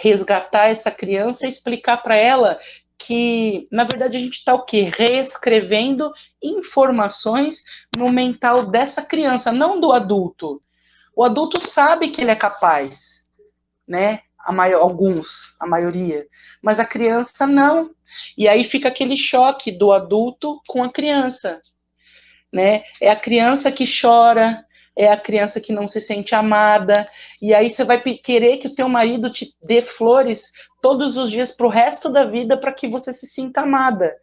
Resgatar essa criança e explicar para ela que, na verdade, a gente está o quê? Reescrevendo informações no mental dessa criança, não do adulto. O adulto sabe que ele é capaz, né? A maioria, mas a criança não. E aí fica aquele choque do adulto com a criança, né? É a criança que chora, é a criança que não se sente amada, e aí você vai querer que o teu marido te dê flores todos os dias pro resto da vida para que você se sinta amada.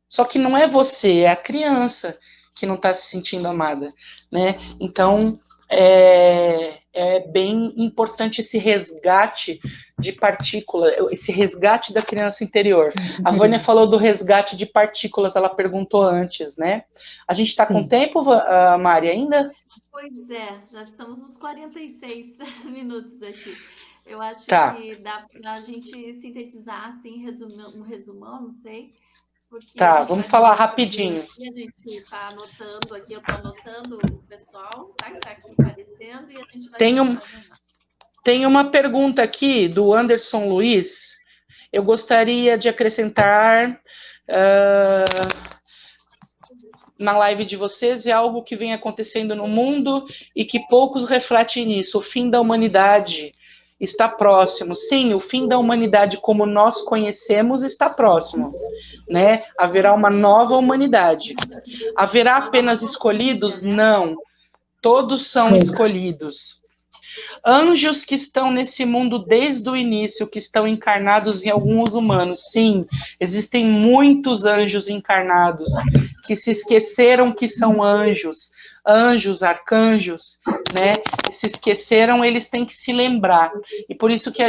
Só que não é você, é a criança que não está se sentindo amada, né? Então, é bem importante esse resgate de partículas, esse resgate da criança interior. A Vânia falou do resgate de partículas, ela perguntou antes, né? A gente está com tempo, Mari, ainda? Pois é, já estamos nos 46 minutos aqui. Eu acho que dá para a gente sintetizar, assim, um resumão, não sei. Tá, vamos falar rapidinho. A gente está anotando aqui, eu estou anotando o pessoal, tá? Que está aqui aparecendo, e a gente vai... Tem uma pergunta aqui do Anderson Luiz. Eu gostaria de acrescentar na live de vocês, é algo que vem acontecendo no mundo e que poucos refletem nisso. O fim da humanidade está próximo. Sim, o fim da humanidade como nós conhecemos está próximo, né? Haverá uma nova humanidade. Haverá apenas escolhidos? Não. Todos são escolhidos. Anjos que estão nesse mundo desde o início, que estão encarnados em alguns humanos. Sim, existem muitos anjos encarnados que se esqueceram que são anjos, arcanjos, né? Que se esqueceram, eles têm que se lembrar. E por isso que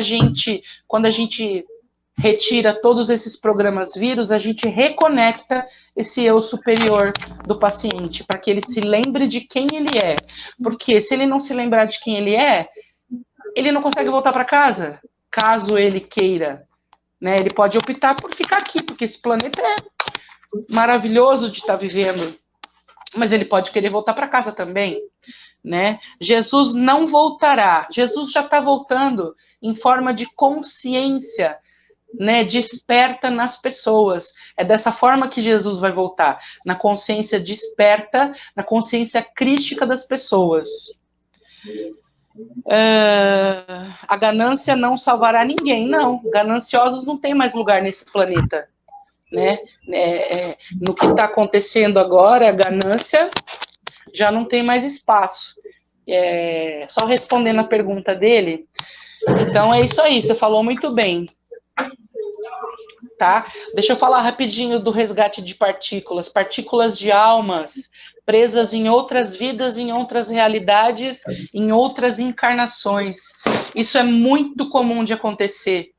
quando a gente retira todos esses programas vírus, a gente reconecta esse eu superior do paciente, para que ele se lembre de quem ele é. Porque se ele não se lembrar de quem ele é, ele não consegue voltar para casa, caso ele queira, né? Ele pode optar por ficar aqui, porque esse planeta é maravilhoso de estar vivendo, mas ele pode querer voltar para casa também, né? Jesus não voltará, Jesus já está voltando em forma de consciência, né? Desperta nas pessoas. É dessa forma que Jesus vai voltar, na consciência desperta, na consciência crística das pessoas. A ganância não salvará ninguém, não. Gananciosos não tem mais lugar nesse planeta, né? No que está acontecendo agora, a ganância já não tem mais espaço. Só respondendo a pergunta dele, então é isso aí, você falou muito bem. Tá? Deixa eu falar rapidinho do resgate de partículas de almas presas em outras vidas, em outras realidades, em outras encarnações. Isso é muito comum de acontecer,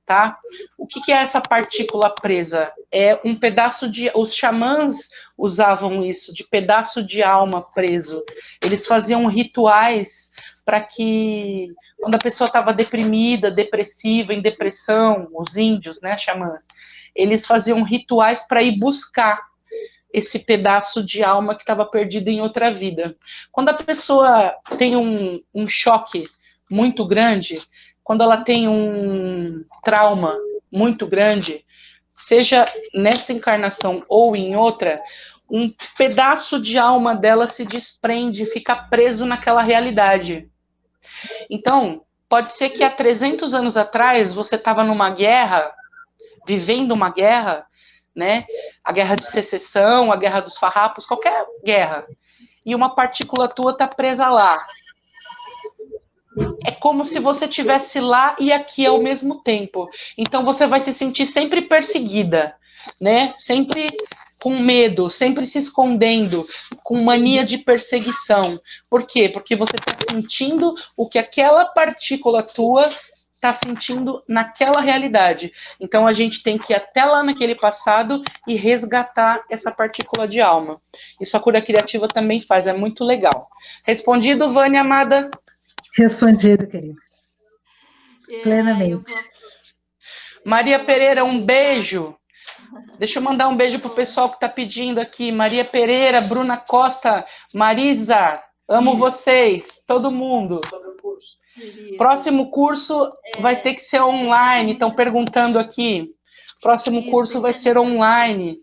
tá? O que é essa partícula presa? É um pedaço de... Os xamãs usavam isso, de pedaço de alma preso. Eles faziam rituais para que, quando a pessoa estava deprimida, depressiva, em depressão, os índios, né, xamãs, eles faziam rituais para ir buscar esse pedaço de alma que estava perdido em outra vida. Quando a pessoa tem um choque muito grande, quando ela tem um trauma muito grande, seja nesta encarnação ou em outra, um pedaço de alma dela se desprende, fica preso naquela realidade. Então, pode ser que há 300 anos atrás você estava numa guerra, vivendo uma guerra, né? A guerra de secessão, a guerra dos farrapos, qualquer guerra. E uma partícula tua está presa lá. É como se você estivesse lá e aqui ao mesmo tempo. Então você vai se sentir sempre perseguida, né? Sempre com medo, sempre se escondendo, com mania de perseguição. Por quê? Porque você está sentindo o que aquela partícula tua está sentindo naquela realidade. Então a gente tem que ir até lá naquele passado e resgatar essa partícula de alma. Isso a cura criativa também faz, é muito legal. Respondido, Vânia, amada? Respondido, querida. Plenamente. Maria Pereira, um beijo. Deixa eu mandar um beijo pro pessoal que tá pedindo aqui. Maria Pereira, Bruna Costa, Marisa, amo vocês, todo mundo. Próximo curso vai ter que ser online, estão perguntando aqui. Próximo curso vai ser online.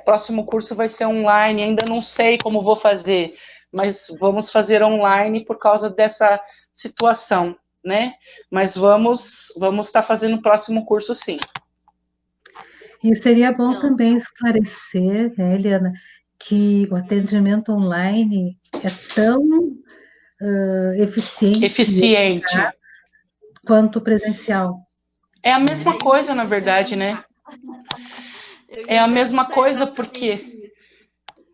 Próximo curso vai ser online, ainda não sei como vou fazer, mas vamos fazer online por causa dessa situação, né? Mas vamos estar fazendo o próximo curso, sim. E seria bom também esclarecer, né, Eliana, que o atendimento online é tão eficiente quanto presencial. É a mesma coisa, na verdade, né? É a mesma coisa, porque...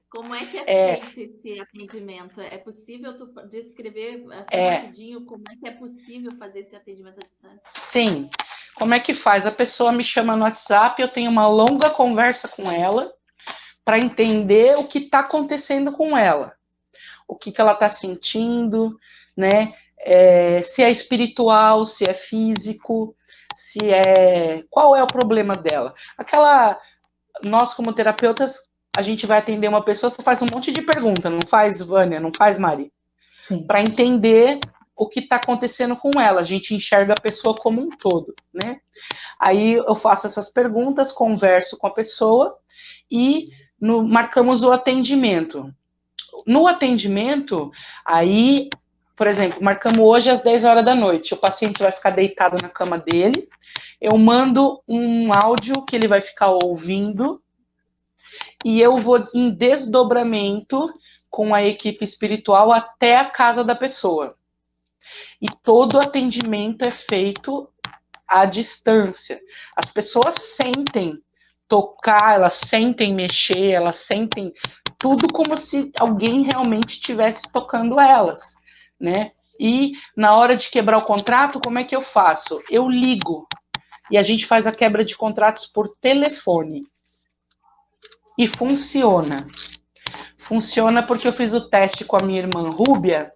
Como é que é feito esse atendimento? É possível tu descrever assim, rapidinho como é que é possível fazer esse atendimento à distância? Sim. Como é que faz? A pessoa me chama no WhatsApp, eu tenho uma longa conversa com ela para entender o que está acontecendo com ela. O que ela está sentindo, né? Se é espiritual, se é físico, qual é o problema dela. Nós como terapeutas, a gente vai atender uma pessoa, você faz um monte de pergunta, não faz, Vânia? Não faz, Mari? Sim. Para entender o que está acontecendo com ela. A gente enxerga a pessoa como um todo, né? Aí eu faço essas perguntas, converso com a pessoa e marcamos o atendimento. No atendimento, aí, por exemplo, marcamos hoje às 10 horas da noite. O paciente vai ficar deitado na cama dele. Eu mando um áudio que ele vai ficar ouvindo e eu vou em desdobramento com a equipe espiritual até a casa da pessoa. E todo atendimento é feito à distância. As pessoas sentem tocar, elas sentem mexer, elas sentem tudo como se alguém realmente estivesse tocando elas, né? E na hora de quebrar o contrato, como é que eu faço? Eu ligo e a gente faz a quebra de contratos por telefone. E funciona. Funciona porque eu fiz o teste com a minha irmã Rúbia,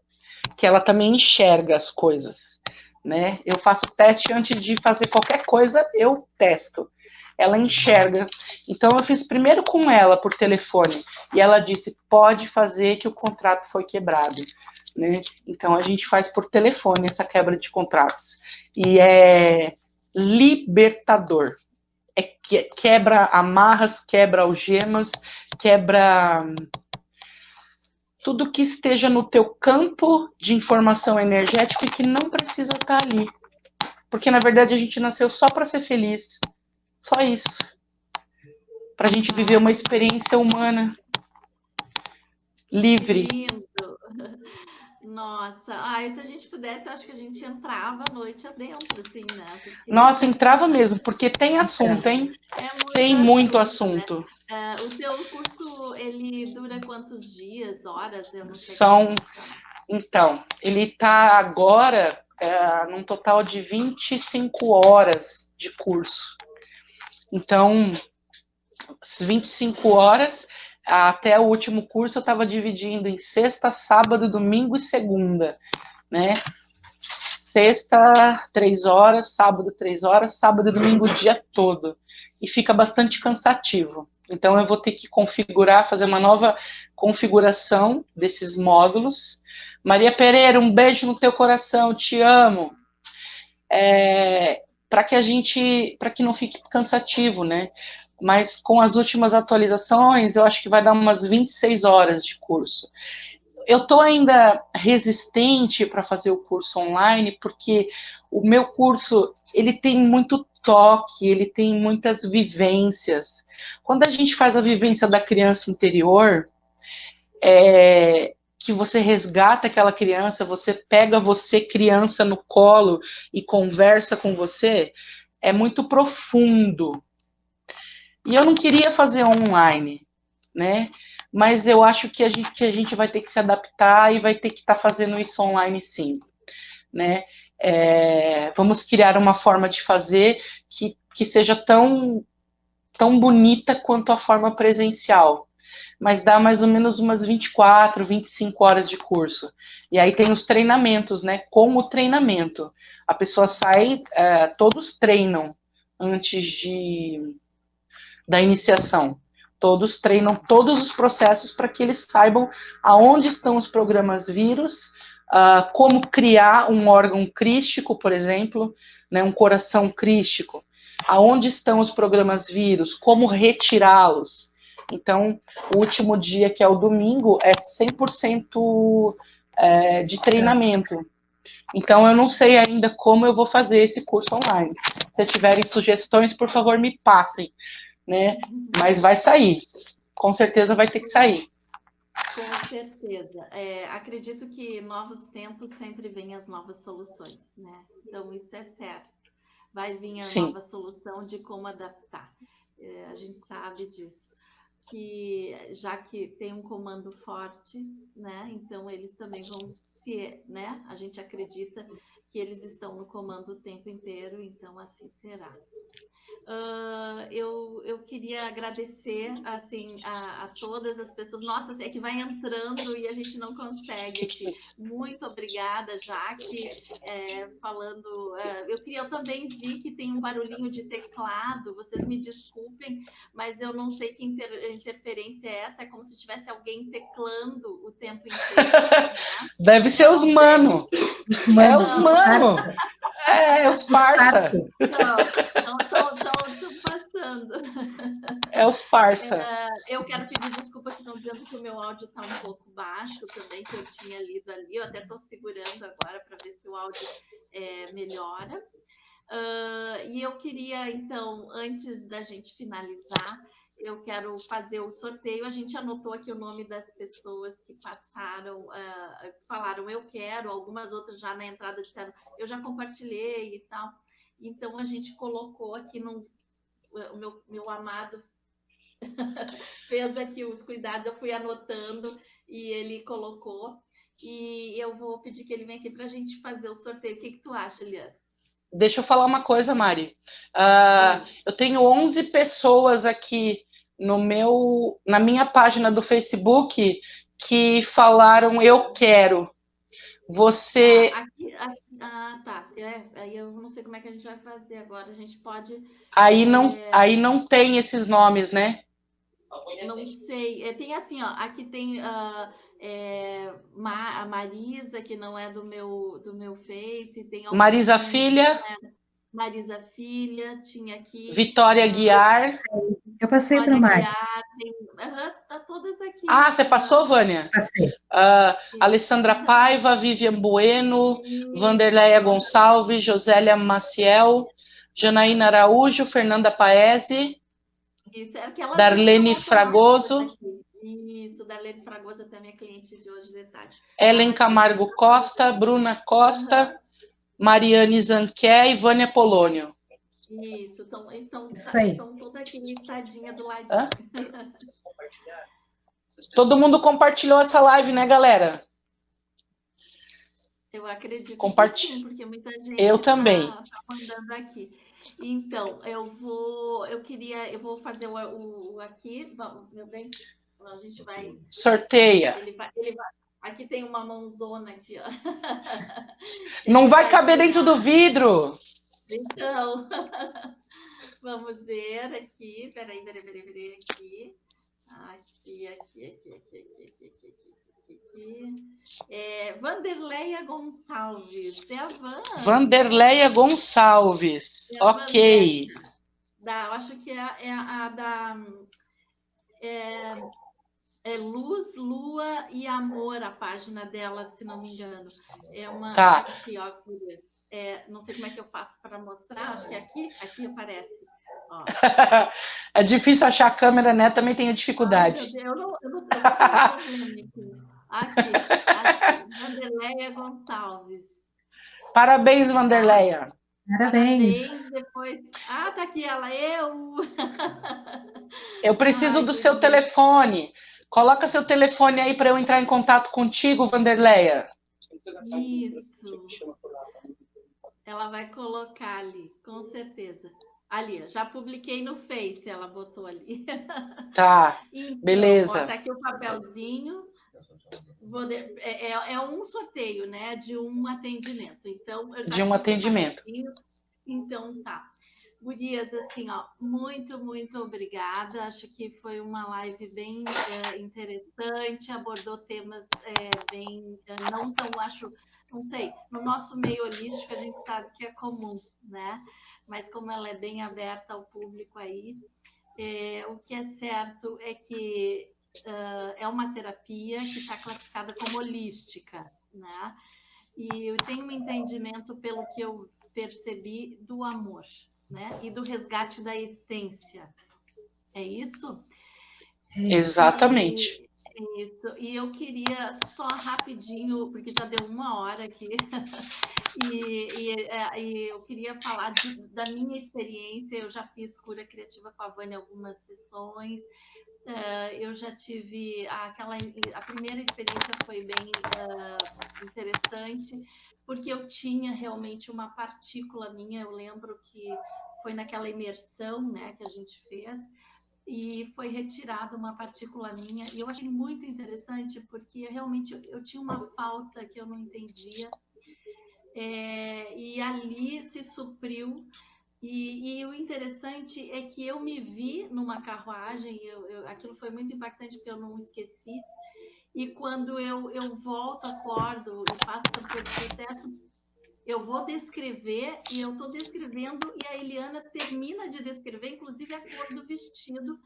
que ela também enxerga as coisas, né? Eu faço teste antes de fazer qualquer coisa, eu testo. Ela enxerga. Então eu fiz primeiro com ela por telefone e ela disse: pode fazer que o contrato foi quebrado, né? Então a gente faz por telefone essa quebra de contratos e é libertador. Quebra amarras, quebra algemas, quebra tudo que esteja no teu campo de informação energética e que não precisa estar ali. Porque, na verdade, a gente nasceu só para ser feliz. Só isso. Para a gente viver uma experiência humana livre. Lindo. Nossa, se a gente pudesse, eu acho que a gente entrava a noite adentro, assim, né? Porque... Nossa, entrava mesmo, porque tem assunto, hein? Tem muito assunto. Né? O teu curso, ele dura quantos dias, horas? Eu não sei. Então, ele está agora num total de 25 horas de curso. Então, 25 horas, até o último curso eu estava dividindo em sexta, sábado, domingo e segunda, né? Sexta, 3 horas, sábado, 3 horas, sábado e domingo o dia todo. E fica bastante cansativo. Então eu vou ter que configurar, fazer uma nova configuração desses módulos. Maria Pereira, um beijo no teu coração, te amo. Para que não fique cansativo, né? Mas com as últimas atualizações, eu acho que vai dar umas 26 horas de curso. Eu estou ainda resistente para fazer o curso online, porque o meu curso, ele tem muito toque, ele tem muitas vivências. Quando a gente faz a vivência da criança interior, que você resgata aquela criança, você pega você, criança, no colo e conversa com você, é muito profundo. E eu não queria fazer online, né? Mas eu acho que a gente vai ter que se adaptar e vai ter que estar fazendo isso online sim, né? Vamos criar uma forma de fazer que seja tão bonita quanto a forma presencial, mas dá mais ou menos umas 24, 25 horas de curso. E aí tem os treinamentos, né? Com o treinamento. A pessoa sai, todos treinam antes da iniciação. Todos treinam todos os processos para que eles saibam aonde estão os programas vírus, como criar um órgão crístico, por exemplo, né, um coração crístico, aonde estão os programas vírus, como retirá-los. Então, o último dia, que é o domingo, é 100% de treinamento. Então, eu não sei ainda como eu vou fazer esse curso online. Se tiverem sugestões, por favor, me passem. Né? Mas vai sair, com certeza vai ter que sair. Com certeza. Acredito que novos tempos sempre vêm as novas soluções, né? Então isso é certo. Vai vir a nova solução de como adaptar. A gente sabe disso. Que já que tem um comando forte, né? Então eles também vão né? A gente acredita que eles estão no comando o tempo inteiro, então assim será. Eu queria agradecer assim a todas as pessoas. Nossa, é que vai entrando e a gente não consegue aqui. Muito obrigada, Jaque, falando. Eu também vi que tem um barulhinho de teclado. Vocês me desculpem, mas eu não sei que interferência é essa. É como se tivesse alguém teclando o tempo inteiro. Né? Deve ser os mano. Os mano. Os parça. Não estão passando. Os parça. Eu quero pedir desculpa que estão dizendo que o meu áudio está um pouco baixo também, que eu tinha lido ali. Eu até estou segurando agora para ver se o áudio melhora. E eu queria, então, antes da gente finalizar, eu quero fazer o sorteio. A gente anotou aqui o nome das pessoas que passaram, falaram eu quero, algumas outras já na entrada disseram eu já compartilhei e tal. Então a gente colocou aqui o meu amado fez aqui os cuidados, eu fui anotando e ele colocou. E eu vou pedir que ele venha aqui para a gente fazer o sorteio. O que tu acha, Liana? Deixa eu falar uma coisa, Mari. Eu tenho 11 pessoas aqui na minha página do que falaram eu quero. Você... tá. Aí eu não sei como é que a gente vai fazer agora. A gente pode... Aí não tem esses nomes, né? Não sei. Tem assim, ó. Aqui tem a Marisa, que não é do meu Face. Tem Marisa Filha. Marisa Filha, tinha aqui. Vitória Guiar. Eu passei para a Mari. Tá todas aqui. Você passou, Vânia? Passei. Alessandra Paiva, Vivian Bueno, Vanderleia Gonçalves, Josélia Maciel, Janaína Araújo, Fernanda Paese, Darlene Fragoso. Isso, Darlene Fragoso, até minha cliente de hoje de tarde. Ellen Camargo Costa, Bruna Costa, Mariane Zanqué e Vânia Polônio. Isso, estão todas aqui listadinha do ladinho. Todo mundo compartilhou essa live, né, galera? Eu acredito que sim, porque muita gente também. Tá mandando aqui. Então, eu vou fazer o aqui, meu bem, a gente vai... Sorteia. Ele vai, aqui tem uma mãozona aqui, ó. Não vai caber dentro do vidro. Então, Vamos ver aqui. Peraí, aqui. Aqui. Vanderleia Gonçalves. É a Van. Vanderleia Gonçalves. É ok. Eu acho que é a da... É Luz, Lua e Amor, a página dela, se não me engano. É uma... Tá. Aqui, ó, não sei como é que eu faço para mostrar. Acho que aqui aparece. Ó. É difícil achar a câmera, né? Também tenho dificuldade. Ai, eu não tenho problema aqui. Vanderleia Gonçalves. Parabéns, Vanderleia. Parabéns. Depois... Ah, tá aqui ela. Eu preciso do seu telefone. Coloca seu telefone aí para eu entrar em contato contigo, Vanderleia. Isso. Ela vai colocar ali, com certeza. Ali, já publiquei no Face, ela botou ali. Tá, então, beleza. Ó, tá aqui o papelzinho. É um sorteio, né? De um atendimento. Então, de um atendimento. Então, tá. Gurias, assim, ó, muito, muito obrigada. Acho que foi uma live bem interessante, abordou temas bem, não tão, não sei, no nosso meio holístico a gente sabe que é comum, né? Mas como ela é bem aberta ao público aí, o que é certo é que é uma terapia que está classificada como holística, né? E eu tenho um entendimento, pelo que eu percebi, do amor, né? E do resgate da essência. É isso? Exatamente. Isso. E eu queria só rapidinho, porque já deu 1 hora aqui, e eu queria falar da minha experiência. Eu já fiz cura criativa com a Vânia algumas sessões. Eu já tive a primeira experiência foi bem interessante, porque eu tinha realmente uma partícula minha. Eu lembro que foi naquela imersão, né, que a gente fez, e foi retirada uma partícula minha, e eu achei muito interessante, porque realmente eu tinha uma falta que eu não entendia, e ali se supriu. E o interessante é que eu me vi numa carruagem, aquilo foi muito impactante, porque eu não esqueci. E quando eu volto, acordo e passo por todo o processo, eu vou descrever, e eu estou descrevendo, e a Eliana termina de descrever, inclusive a cor do vestido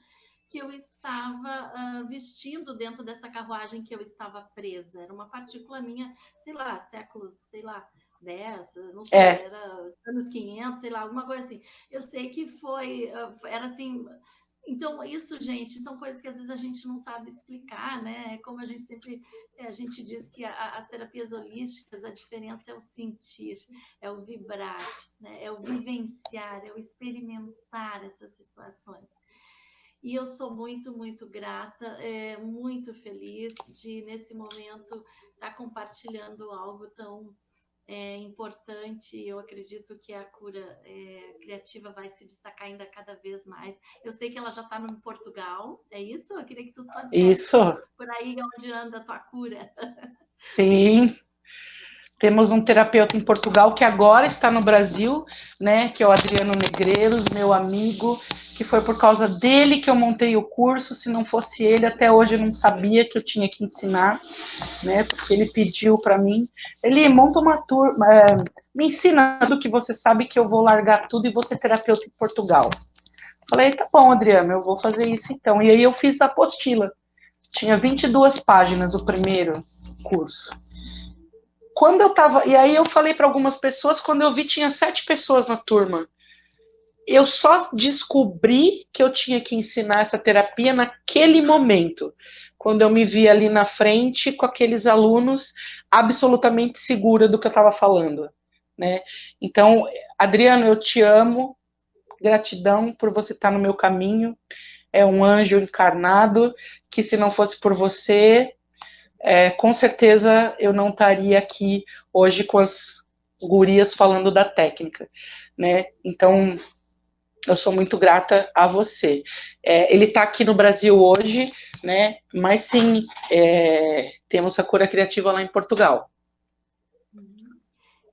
que eu estava vestindo dentro dessa carruagem que eu estava presa. Era uma partícula minha, sei lá, séculos, sei lá, 10, não sei, era anos 500, sei lá, alguma coisa assim. Eu sei que era assim... Então, isso, gente, são coisas que às vezes a gente não sabe explicar, né? Como a gente diz que as terapias holísticas, a diferença é o sentir, é o vibrar, né? É o vivenciar, é o experimentar essas situações. E eu sou muito, muito grata, muito feliz de, nesse momento, estar compartilhando algo tão importante. Eu acredito que a cura criativa vai se destacar ainda cada vez mais. Eu sei que ela já está em Portugal, é isso? Eu queria que tu só dissesse por aí onde anda a tua cura. Sim. Temos um terapeuta em Portugal que agora está no Brasil, né, que é o Adriano Negreiros, meu amigo, que foi por causa dele que eu montei o curso. Se não fosse ele, até hoje eu não sabia que eu tinha que ensinar, né, porque ele pediu para mim. Ele monta uma turma, me ensina tudo que você sabe, que eu vou largar tudo e vou ser terapeuta em Portugal. Falei, tá bom, Adriano, eu vou fazer isso então. E aí eu fiz a apostila. Tinha 22 páginas o primeiro curso. Quando eu tava, e aí eu falei para algumas pessoas, quando eu vi tinha 7 pessoas na turma. Eu só descobri que eu tinha que ensinar essa terapia naquele momento, quando eu me vi ali na frente com aqueles alunos absolutamente segura do que eu estava falando, né? Então, Adriano, eu te amo, gratidão por você estar no meu caminho, é um anjo encarnado, que se não fosse por você, com certeza eu não estaria aqui hoje com as gurias falando da técnica, né? Então, eu sou muito grata a você. Ele está aqui no Brasil hoje, né? Mas sim, temos a cura criativa lá em Portugal.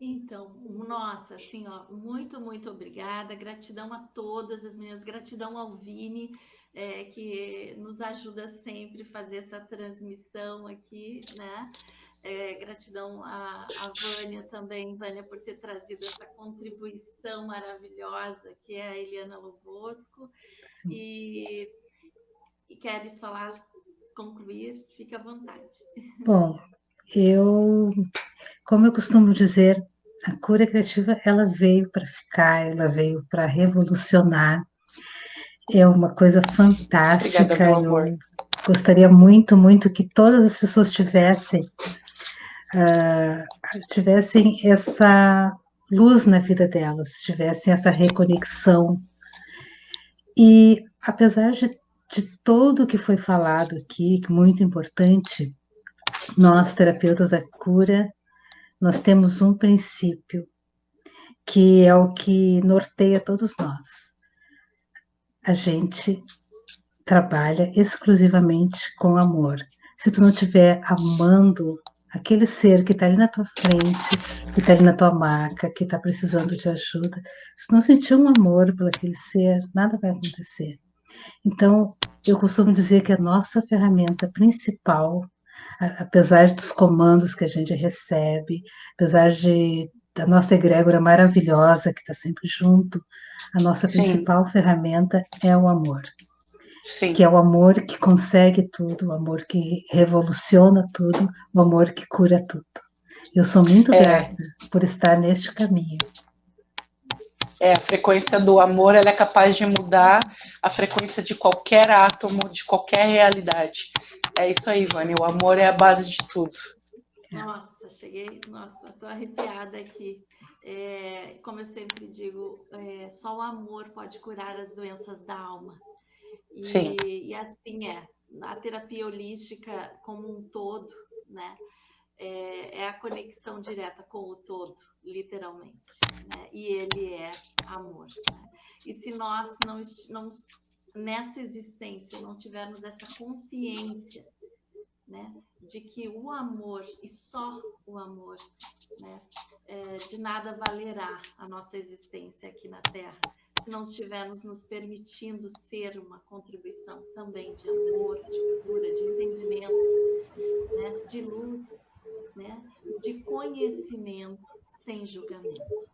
Então, nossa, assim, ó, muito, muito obrigada. Gratidão a todas as meninas, gratidão ao Vini, que nos ajuda sempre a fazer essa transmissão aqui, né? Gratidão à Vânia também, Vânia, por ter trazido essa contribuição maravilhosa que é a Eliana Lobosco. E queres falar, concluir? Fique à vontade. Bom, como eu costumo dizer, a cura criativa, ela veio para ficar, ela veio para revolucionar. É uma coisa fantástica. Obrigada, meu amor. Eu gostaria muito, muito que todas as pessoas tivessem essa luz na vida delas, tivessem essa reconexão. E apesar de tudo que foi falado aqui, que é muito importante, nós, terapeutas da cura, nós temos um princípio, que é o que norteia todos nós. A gente trabalha exclusivamente com amor. Se tu não estiver amando aquele ser que está ali na tua frente, que está ali na tua maca, que está precisando de ajuda, se tu não sentir um amor por aquele ser, nada vai acontecer. Então, eu costumo dizer que a nossa ferramenta principal, apesar dos comandos que a gente recebe, apesar da nossa egrégora maravilhosa que está sempre junto, a nossa principal ferramenta é o amor. Sim. Que é o amor que consegue tudo, o amor que revoluciona tudo, o amor que cura tudo. Eu sou muito grata por estar neste caminho. A frequência do amor, ela é capaz de mudar a frequência de qualquer átomo, de qualquer realidade. É isso aí, Vânia, o amor é a base de tudo. Nossa, tô arrepiada aqui. Como eu sempre digo, só o amor pode curar as doenças da alma. E assim a terapia holística como um todo, né? É a conexão direta com o todo, literalmente, né? E ele é amor, né? E se nós não nessa existência não tivermos essa consciência, né, de que o amor e só o amor, né, de nada valerá a nossa existência aqui na Terra, se não estivermos nos permitindo ser uma contribuição também de amor, de cura, de entendimento, né, de luz, né, de conhecimento sem julgamento.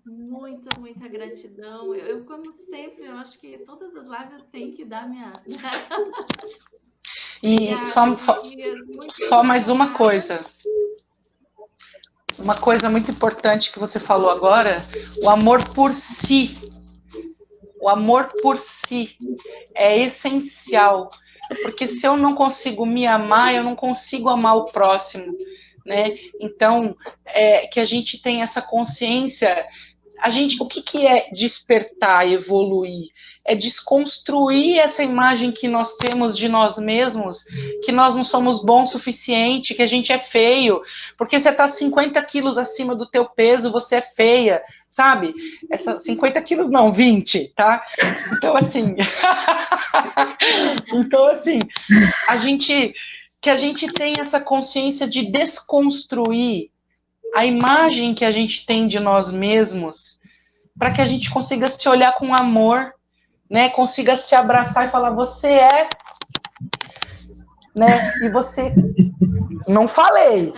Muita, muita gratidão. Eu, como sempre, eu acho que todas as lives eu tenho que dar minha... E só mais uma coisa. Uma coisa muito importante que você falou agora, o amor por si. O amor por si é essencial. Porque se eu não consigo me amar, eu não consigo amar o próximo, né? Então, que a gente tenha essa consciência. O que é despertar, evoluir? É desconstruir essa imagem que nós temos de nós mesmos, que nós não somos bons o suficiente, que a gente é feio, porque você tá 50 quilos acima do teu peso, você é feia, sabe? 50 quilos não, 20, tá? Então, assim... que a gente tenha essa consciência de desconstruir a imagem que a gente tem de nós mesmos, para que a gente consiga se olhar com amor, né? Consiga se abraçar e falar, você é, né? E você... Não falei.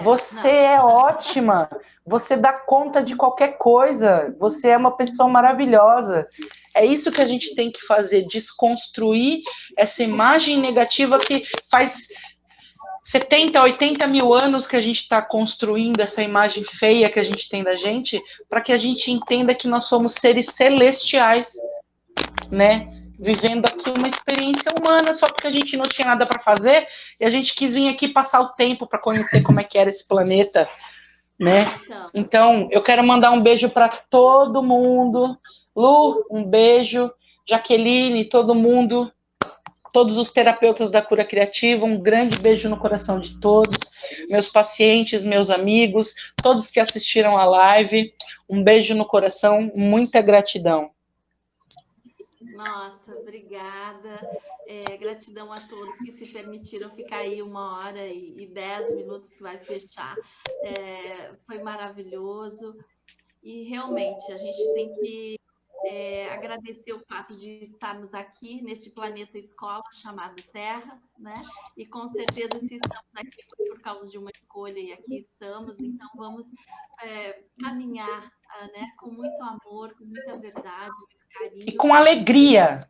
Você é ótima, você dá conta de qualquer coisa, você é uma pessoa maravilhosa. É isso que a gente tem que fazer, desconstruir essa imagem negativa que faz 70, 80 mil anos que a gente está construindo essa imagem feia que a gente tem da gente, para que a gente entenda que nós somos seres celestiais, né? Vivendo aqui uma experiência humana, só porque a gente não tinha nada para fazer, e a gente quis vir aqui passar o tempo para conhecer como é que era esse planeta, né? Então, eu quero mandar um beijo para todo mundo. Lu, um beijo. Jaqueline, todo mundo. Todos os terapeutas da cura criativa, um grande beijo no coração de todos, meus pacientes, meus amigos, todos que assistiram a live, um beijo no coração, muita gratidão. Nossa, obrigada. Gratidão a todos que se permitiram ficar aí 1h e 10 minutos que vai fechar. Foi maravilhoso. E realmente a gente tem que agradecer o fato de estarmos aqui neste planeta escola chamado Terra, né? E com certeza se estamos aqui foi por causa de uma escolha e aqui estamos, então vamos caminhar, né? Com muito amor, com muita verdade, muito carinho. E com alegria.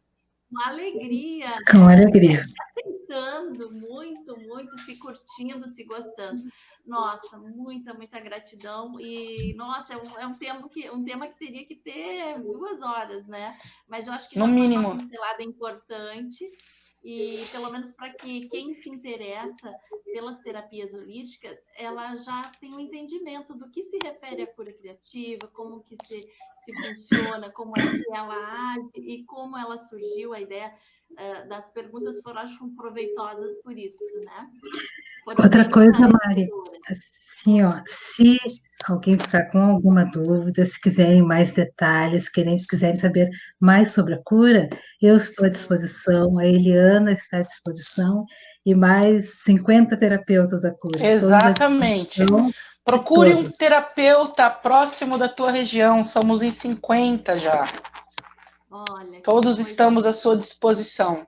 Com alegria, né? Com alegria. Aceitando muito, muito, se curtindo, se gostando. Nossa, muita, muita gratidão. E, nossa, é um tema que teria que ter 2 horas, né? Mas eu acho que já No foi mínimo. uma pincelada importante. E pelo menos para que quem se interessa pelas terapias holísticas, ela já tem um entendimento do que se refere à cura criativa, como que se funciona, como é que ela age e como ela surgiu. A ideia das perguntas foram, acho, proveitosas por isso, né? Outra coisa, Mari, assim, ó, se alguém ficar com alguma dúvida, se quiserem mais detalhes, quiserem saber mais sobre a cura, eu estou à disposição, a Eliana está à disposição, e mais 50 terapeutas da cura. Exatamente. Procure um terapeuta próximo da tua região, somos em 50 já. Olha, todos estamos à sua disposição.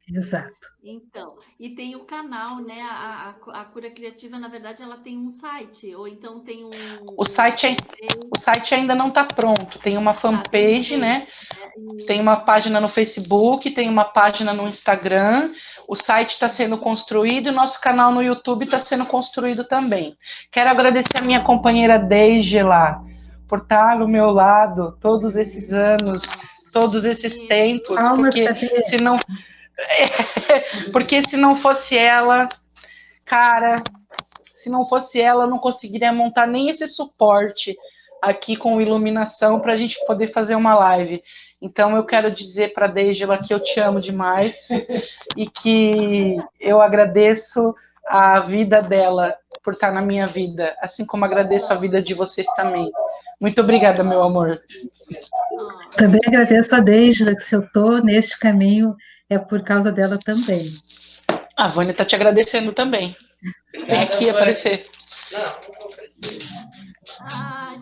Exato. Então, e tem o canal, né? A Cura Criativa, na verdade, ela tem um site, ou então tem O site ainda não está pronto. Tem uma fanpage, né? Tem uma página no Facebook, tem uma página no Instagram. O site está sendo construído e o nosso canal no YouTube está sendo construído também. Quero agradecer a minha companheira Deige lá, por estar ao meu lado todos esses anos, todos esses tempos, porque se não fosse ela, cara, se não fosse ela, eu não conseguiria montar nem esse suporte aqui com iluminação para a gente poder fazer uma live. Então eu quero dizer para a Deigela que eu te amo demais e que eu agradeço a vida dela por estar na minha vida, assim como agradeço a vida de vocês também. Muito obrigada, meu amor. Também agradeço a Deigela, que se eu estou neste caminho é por causa dela também. A Vânia está te agradecendo também. Vem aqui aparecer.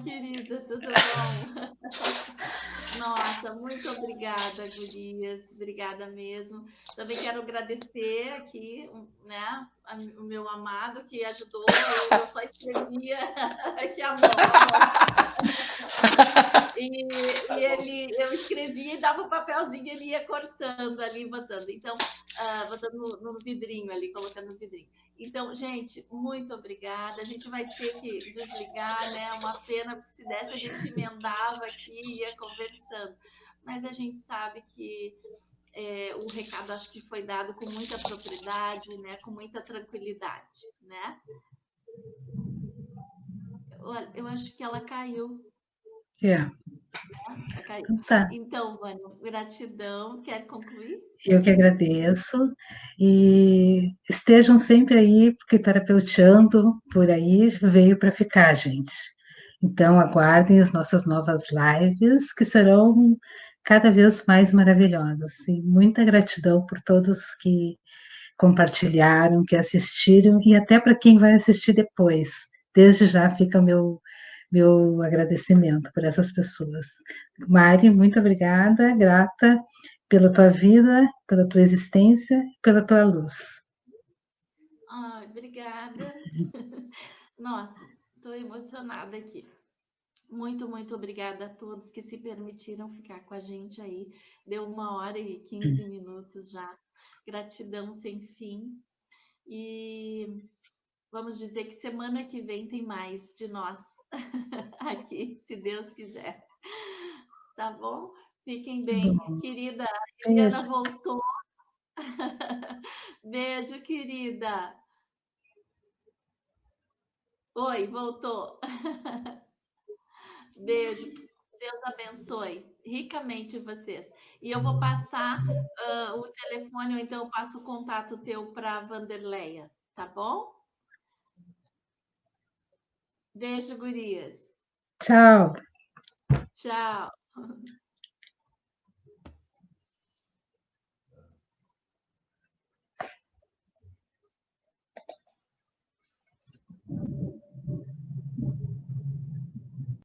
Querida, tudo bom? Nossa, muito obrigada, gurias. Obrigada mesmo. Também quero agradecer aqui, né, o meu amado que ajudou. Eu só escrevia aqui a mão. E eu escrevia e dava um papelzinho, ele ia cortando ali, botando. Então, botando no vidrinho ali, colocando no vidrinho. Então, gente, muito obrigada. A gente vai ter que desligar, né? Uma pena, porque se desse a gente emendava aqui e ia conversando. Mas a gente sabe que o recado acho que foi dado com muita propriedade, né? Com muita tranquilidade, né? Olha, eu acho que ela caiu. Tá. Então, Vânia, gratidão. Quer concluir? Eu que agradeço. E estejam sempre aí, porque terapeuteando por aí veio para ficar, gente. Então, aguardem as nossas novas lives, que serão cada vez mais maravilhosas. E muita gratidão por todos que compartilharam, que assistiram, e até para quem vai assistir depois. Desde já fica meu agradecimento por essas pessoas. Mari, muito obrigada, grata pela tua vida, pela tua existência, pela tua luz. Obrigada. Nossa, estou emocionada aqui. Muito, muito obrigada a todos que se permitiram ficar com a gente aí. Deu 1h e 15 minutos já. Gratidão sem fim. E vamos dizer que semana que vem tem mais de nós aqui, se Deus quiser. Tá bom? Fiquem bem. Querida, a Eliana voltou. Beijo, querida. Oi, voltou. Beijo. Deus abençoe ricamente vocês. E eu vou passar o telefone, ou então eu passo o contato teu para a Vanderleia, tá bom? Beijo, gurias. Tchau. Tchau.